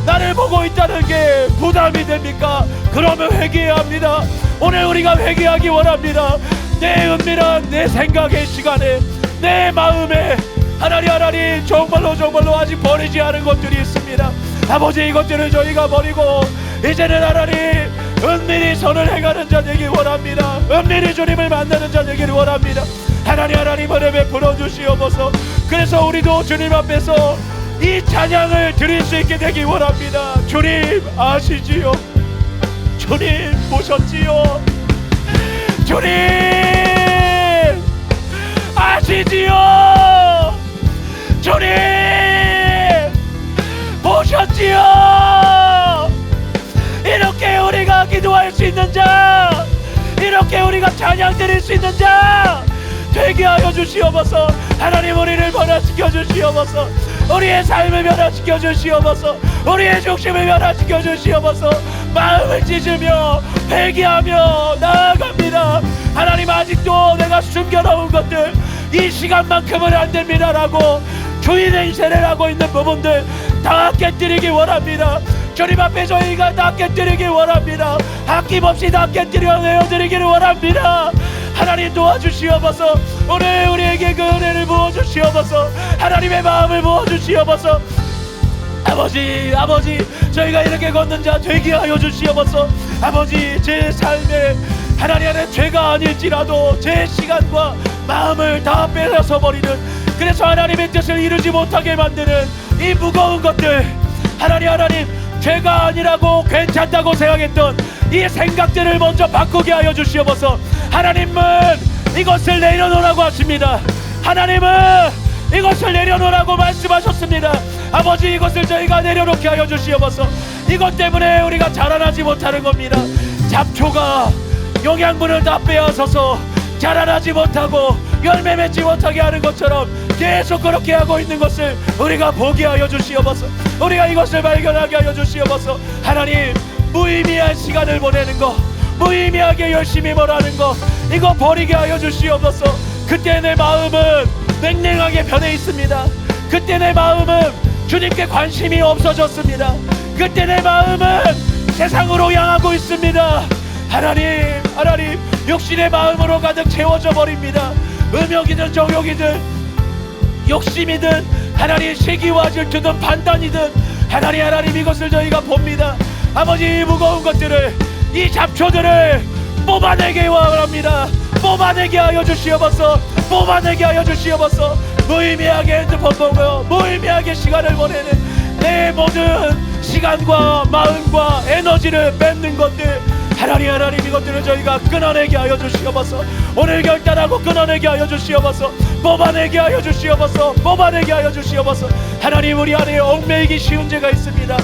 나를 보고 있다는 게 부담이 됩니까? 그러면 회개해야 합니다. 오늘 우리가 회개하기 원합니다. 내 은밀한 내 생각의 시간에 내 마음에 하나님 정말로 아직 버리지 않은 것들이 있습니다. 아버지 이것들을 저희가 버리고 이제는 하나님 은밀히 선을 행하는 자 되길 원합니다. 은밀히 주님을 만나는 자 되길 원합니다. 하나님 은혜 베풀어 주시옵소서. 그래서 우리도 주님 앞에서 이 찬양을 드릴 수 있게 되길 원합니다. 주님 아시지요. 주님 보셨지요. 주님 아시지요. 주님 보셨지요. 이렇게 우리가 기도할 수 있는 자, 이렇게 우리가 찬양 드릴 수 있는 자 되게 하여 주시옵소서. 하나님 우리를 변화시켜 주시옵소서. 우리의 삶을 변화시켜 주시옵소서. 우리의 중심을 변화시켜 주시옵소서. 마음을 찢으며 회개하며 나아갑니다. 하나님 아직도 내가 숨겨놓은 것들 이 시간만큼은 안 됩니다라고 주인의 세례를 하고 있는 부분들 다 깨뜨리기 원합니다. 주님 앞에 저희가 다 깨뜨리기 원합니다. 아낌없이 다 깨뜨려 내어드리기를 원합니다. 하나님 도와주시옵소서. 오늘 우리에게 그 은혜를 부어주시옵소서. 하나님의 마음을 부어주시옵소서. 아버지 저희가 이렇게 걷는 자 되게 하여 주시옵소서. 아버지 제 삶에 하나님의 죄가 아닐지라도 제 시간과 마음을 다 빼앗아 버리는, 그래서 하나님의 뜻을 이루지 못하게 만드는 이 무거운 것들, 하나님 죄가 아니라고 괜찮다고 생각했던 이 생각들을 먼저 바꾸게 하여 주시옵소서. 하나님은 이것을 내려놓으라고 하십니다. 하나님은 이것을 내려놓으라고 말씀하셨습니다. 아버지 이것을 저희가 내려놓게 하여 주시옵소서. 이것 때문에 우리가 자라나지 못하는 겁니다. 잡초가 영양분을 다 빼앗아서 자라나지 못하고 열매 맺지 못하게 하는 것처럼 계속 그렇게 하고 있는 것을 우리가 보게 하여 주시옵소서. 우리가 이것을 발견하게 하여 주시옵소서. 하나님 무의미한 시간을 보내는 거, 무의미하게 열심히 뭐라는 거, 이거 버리게 하여 주시옵소서. 그때 내 마음은 냉랭하게 변해 있습니다. 그때 내 마음은 주님께 관심이 없어졌습니다. 그때 내 마음은 세상으로 향하고 있습니다. 하나님 육신의 마음으로 가득 채워져 버립니다. 음욕이든 정욕이든 욕심이든 하나님 시기와 질투든 판단이든 하나님 이것을 저희가 봅니다. 아버지 이 무거운 것들을, 이 잡초들을 뽑아내게 원합니다. 뽑아내게 하여 주시옵소서. 뽑아내게 하여 주시옵소서. 무의미하게 핸드폰 보고 무의미하게 시간을 보내는 내 모든 시간 시간과 마음과 에너지를 뺏는 것들, 하나님 이것들을 저희가 끊어내게 하여 주시옵소서. 오늘 결단하고 끊어내게 하여 주시옵소서. 뽑아내게 하여 주시옵소서. 뽑아내게 하여 주시옵소서. 하나님, 우리 안에 얽매이기 쉬운 죄가 있습니다.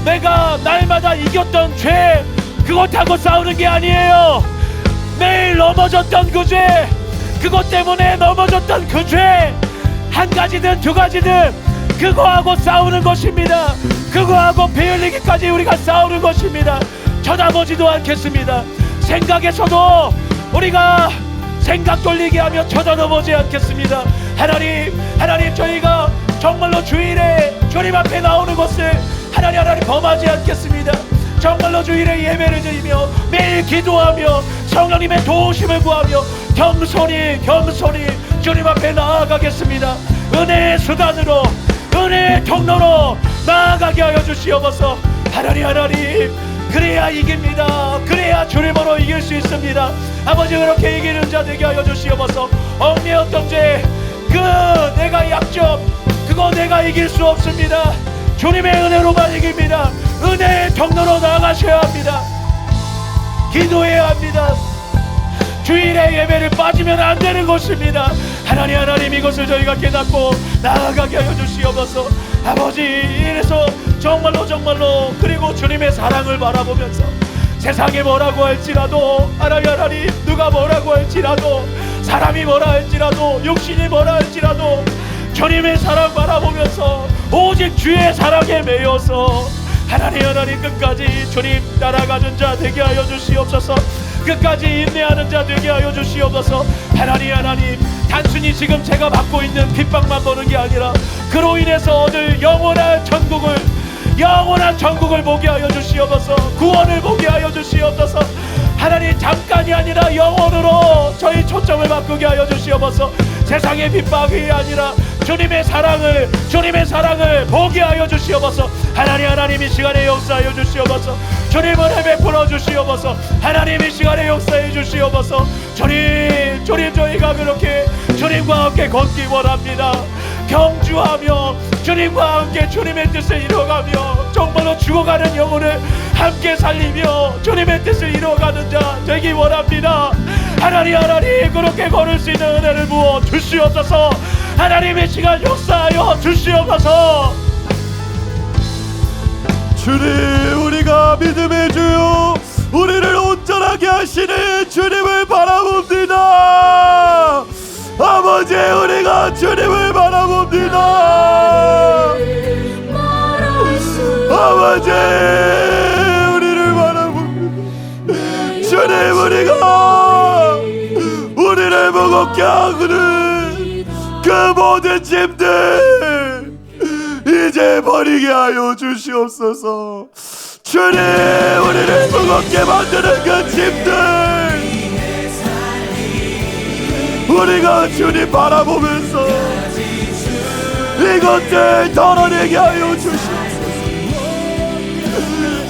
내가 날마다 이겼던 죄, 그것하고 싸우는 게 아니에요. 매일 넘어졌던 그 죄, 그것 때문에 넘어졌던 그 죄, 한 가지든 두 가지든 그거하고 싸우는 것입니다. 그거하고 피 흘리기까지 우리가 싸우는 것입니다. 쳐다보지도 않겠습니다. 생각에서도 우리가 생각 돌리게 하며 쳐다보지 않겠습니다. 하나님 저희가 정말로 주일에 주님 앞에 나오는 것을 하나님 범하지 않겠습니다. 정말로 주일에 예배를 드리며 매일 기도하며 성령님의 도우심을 구하며 겸손히 주님 앞에 나아가겠습니다. 은혜의 수단으로, 은혜의 통로로 나아가게 하여 주시옵소서. 하나님, 그래야 이깁니다. 그래야 주님으로 이길 수 있습니다. 아버지, 그렇게 이기는 자 되게 하여 주시옵소서. 얽매였던 죄, 그 내가 약점, 그거 내가 이길 수 없습니다. 주님의 은혜로만 이깁니다. 은혜의 통로로 나아가셔야 합니다. 기도해야 합니다. 주일에 예배를 빠지면 안 되는 것입니다. 하나님, 이것을 저희가 깨닫고 나아가게 하여 주시옵소서. 아버지, 이래서 정말로 그리고 주님의 사랑을 바라보면서 세상이 뭐라고 할지라도, 하나님, 누가 뭐라고 할지라도, 사람이 뭐라 할지라도, 육신이 뭐라 할지라도 주님의 사랑 바라보면서 오직 주의 사랑에 매여서 하나님 끝까지 주님 따라가는 자 되게 하여 주시옵소서. 끝까지 인내하는 자 되게 하여 주시옵소서. 하나님, 단순히 지금 제가 받고 있는 핍박만 보는 게 아니라 그로 인해서 얻을 영원한 천국을 보게 하여 주시옵소서. 구원을 보게 하여 주시옵소서. 하나님, 잠깐이 아니라 영원으로 저희 초점을 바꾸게 하여 주시옵소서. 세상의 핍박이 아니라 주님의 사랑을 보게 하여 주시옵소서. 하나님, 이 시간에 역사하여 주시옵소서. 주님 은혜 베풀어 주시옵소서. 하나님, 이 시간에 역사해 주시옵소서. 주님, 저희가 그렇게 주님과 함께 걷기 원합니다. 경주하며 주님과 함께 주님의 뜻을 이뤄가며 정말로 죽어가는 영혼을 함께 살리며 주님의 뜻을 이뤄가는 자 되기 원합니다. 하나님, 그렇게 걸을 수 있는 은혜를 부어 주시옵소서. 하나님의 시간 역사하여 주시옵소서. 주님, 우리가 믿음의 주요 우리를 온전하게 하시는 주님을 바라봅니다. 아버지, 우리가 주님을 바라봅니다. 아버지, 우리를 바라봅니다. 주님, 우리를 무겁게 하고는 그 모든 짐들 이제 버리게 하여 주시옵소서. 주님, 우리를 무겁게 만드는 그 짐들 우리가 주님 바라보면서 이것들 덜어내게 하여 주시옵소서.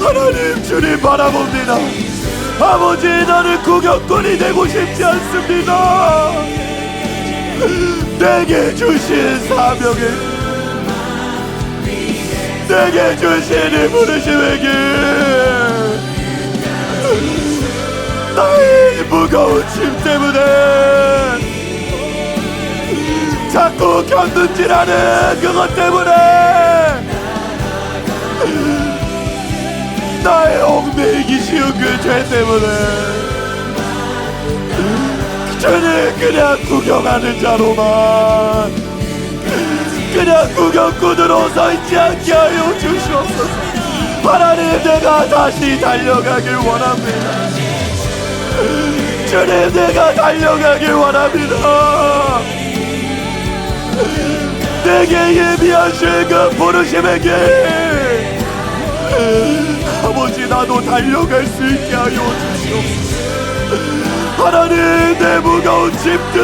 하나님, 주님 바라봅니다. 아버지, 나는 구경꾼이 되고 싶지 않습니다. 내게 주신 사명을, 내게 주신 이 부르심에게 나의 무거운 짐 때문에 자꾸 견눈질하는 그것 때문에 나의 얽매이기 쉬운 그 죄 때문에 주님, 그냥 구경하는 자로만, 그냥 구경꾼으로 서 있지 않게 하여 주시옵소서. 하나님, 내가 다시 달려가길 원합니다. 주님, 내가 달려가길 원합니다. 내게 예비하신 그 부르심에게 아버지, 나도 달려갈 수 있게 하여 주시옵소서. 하나님, 내 무거운 짐들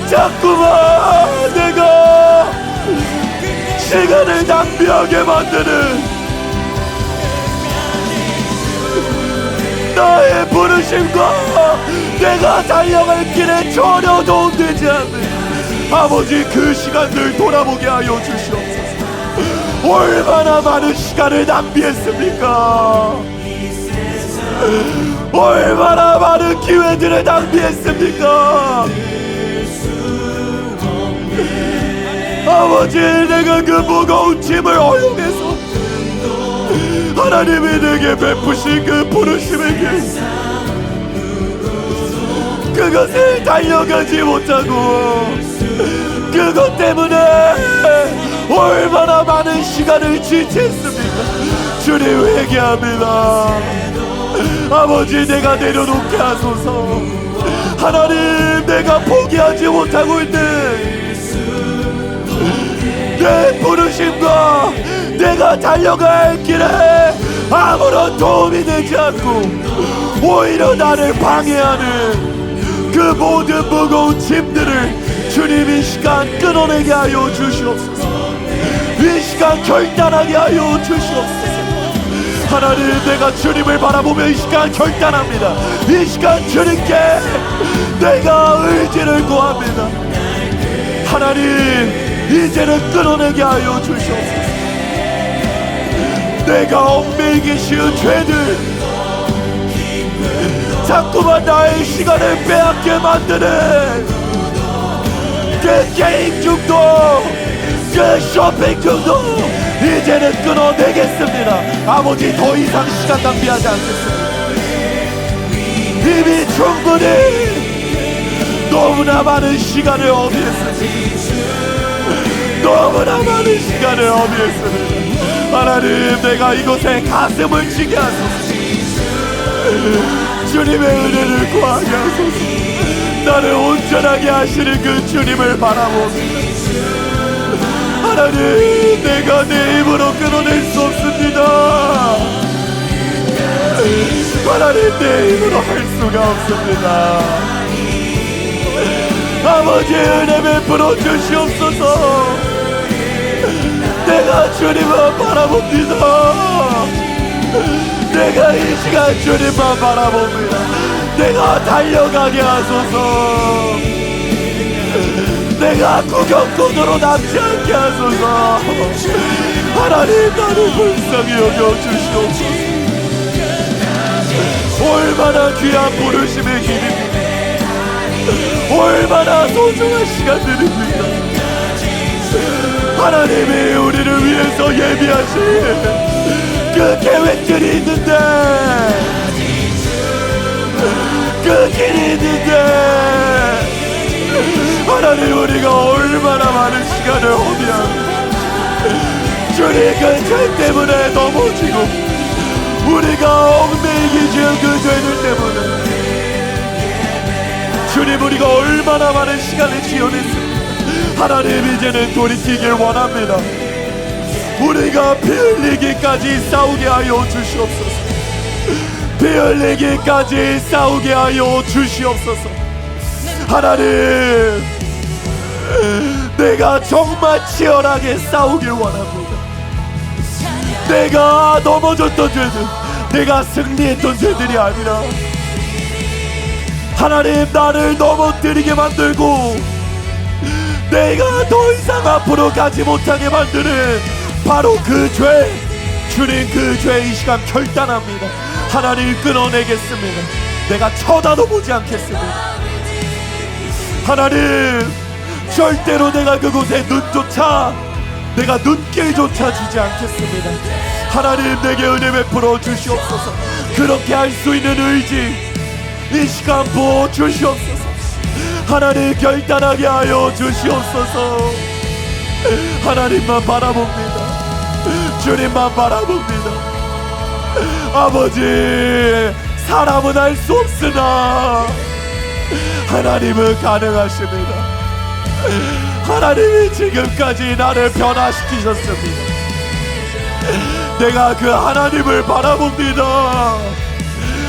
자꾸만 내가 시간을 낭비하게 만드는 나의 부르심과 내가 달려갈 길에 전혀 도움되지 않는 아버지, 그 시간들 돌아보게 하여 주시옵소서. 얼마나 많은 시간을 낭비했습니까? 얼마나 많은 기회들을 낭비했습니까? 아버지, 내가 그 무거운 짐을 허용해서 하나님이 내게 베푸신 그 부르심의 길, 그것을 달려가지 못하고 그것 때문에 얼마나 많은 시간을 지체했습니까? 주님, 회개합니다. 아버지, 내가 내려놓게 하소서. 하나님, 내가 포기하지 못하고 있는 내 부르심과 내가 달려갈 할 길에 아무런 도움이 되지 않고 오히려 나를 방해하는 그 모든 무거운 짐들을 주님 이 시간 끊어내게 하여 주시옵소서. 이 시간 결단하게 하여 주시옵소서. 하나님, 내가 주님을 바라보며 이 시간 결단합니다. 이 시간 주님께 내가 의지를 구합니다. 하나님, 이제는 끊어내게 하여 주시옵소서. 내가 얽매이기 쉬운 죄들, 자꾸만 나의 시간을 빼앗게 만드는 그 게임 중독, 그 쇼핑 중독, 이제는 끊어내겠습니다. 아버지, 더 이상 시간 낭비하지 않겠습니다. 이미 충분히 너무나 많은 시간을 허비했습니다. 너무나 많은 시간을 허비했습니다. 하나님, 내가 이곳에 가슴을 치게 하소서. 주님의 은혜를 구하게 하소서. 나를 온전하게 하시는 그 주님을 바라봅니다. 하나님, 내가 내 힘으로 끊어낼 수 없습니다. 하나님, 내 힘으로 할 수가 없습니다. 아버지의 은혜 베풀어 주시옵소서. 내가 주님만 바라봅니다. 내가 이 시간 주님만 바라봅니다. 내가 달려가게 하소서. 내가 구경꾼으로 남지 않게 하소서. 하나님, 나를 불쌍히 여겨 주시옵소서. 얼마나 귀한 부르심의 길입니다. 얼마나 소중한 시간들입니다. 하나님이 우리를 위해서 예비하신 그 계획들이 있는데, 그 길이 있는데, 하나님, 우리가 얼마나 많은 시간을 허비하고 주님 그 죄 때문에 넘어지고 우리가 얽매이기 쉬운 그 죄들 때문에 주님, 우리가 얼마나 많은 시간을 지연했습니까? 하나님, 이제는 돌이키길 원합니다. 우리가 피 흘리기까지 싸우게 하여 주시옵소서. 피 흘리기까지 싸우게 하여 주시옵소서. 하나님, 내가 정말 치열하게 싸우길 원합니다. 내가 넘어졌던 죄들, 내가 승리했던 죄들이 아니라 하나님, 나를 넘어뜨리게 만들고 내가 더 이상 앞으로 가지 못하게 만드는 바로 그 죄, 주님, 그 죄 이 시간 결단합니다. 하나님, 끊어내겠습니다. 내가 쳐다도 보지 않겠습니다. 하나님, 절대로 내가 그곳에 눈조차, 내가 눈길조차 주지 않겠습니다. 하나님, 내게 은혜 베풀어 주시옵소서. 그렇게 할 수 있는 의지 이 시간 부어 주시옵소서. 하나님, 결단하게 하여 주시옵소서. 하나님만 바라봅니다. 주님만 바라봅니다. 아버지, 사람은 알 수 없으나 하나님은 가능하십니다. 하나님이 지금까지 나를 변화시키셨습니다. 내가 그 하나님을 바라봅니다.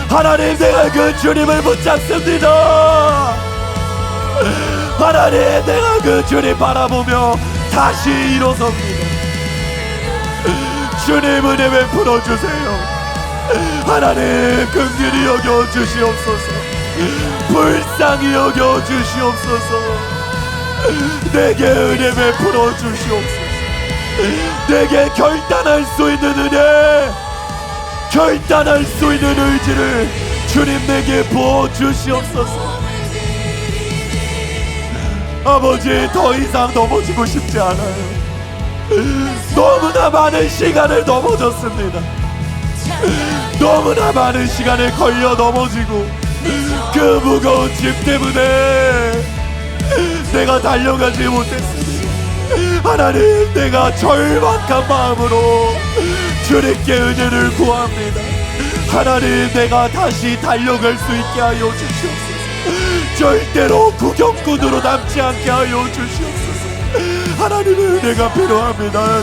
하나님, 내가 그 주님을 붙잡습니다. 하나님, 내가 그 주님 바라보며 다시 일어섭니다. 주님, 은혜 베풀어 주세요. 하나님, 긍휼히 여겨 주시옵소서. 불쌍히 여겨 주시옵소서. 내게 은혜 베풀어 주시옵소서. 내게 결단할 수 있는 은혜, 결단할 수 있는 의지를 주님 내게 부어주시옵소서. 아버지, 더 이상 넘어지고 싶지 않아요. 너무나 많은 시간을 넘어졌습니다. 너무나 많은 시간을 걸려 넘어지고 그 무거운 짐 때문에 내가 달려가지 못했습니다. 하나님, 내가 절박한 마음으로 주님께 은혜를 구합니다. 하나님, 내가 다시 달려갈 수 있게 하여 주시옵소서. 절대로 구경꾼으로 남지 않게 하여 주시옵소서. 하나님의 은혜가 필요합니다.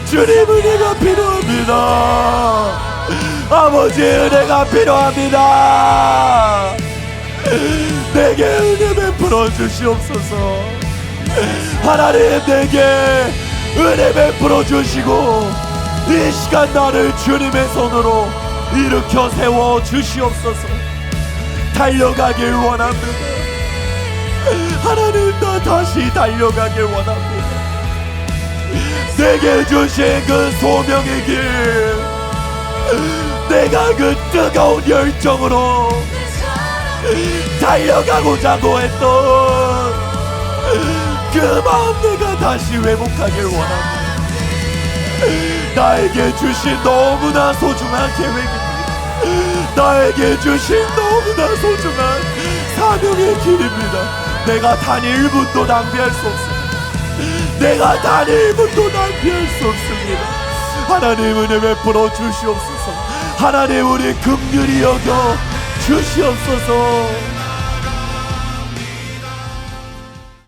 주님 은혜가 필요합니다. 아버지의 은혜가 필요합니다. 내게 은혜 베풀어 주시옵소서. 하나님, 내게 은혜 베풀어 주시고 이 시간 나를 주님의 손으로 일으켜 세워 주시옵소서. 달려가길 원합니다. 하나님, 나 다시 달려가길 원합니다. 내게 주신 그 소명의 길, 내가 그 뜨거운 열정으로 달려가고자 했던 그 마음 내가 다시 회복하길 원합니다. 나에게 주신 너무나 소중한 계획입니다. 나에게 주신 너무나 소중한 사명의 길입니다. 내가 단 1분도 낭비할 수 없습니다. 내가 단 1분도 낭비할 수 없습니다. 하나님, 은혜 베풀어 주시옵소서. 하나님, 우리 긍휼히 여겨 주시옵소서.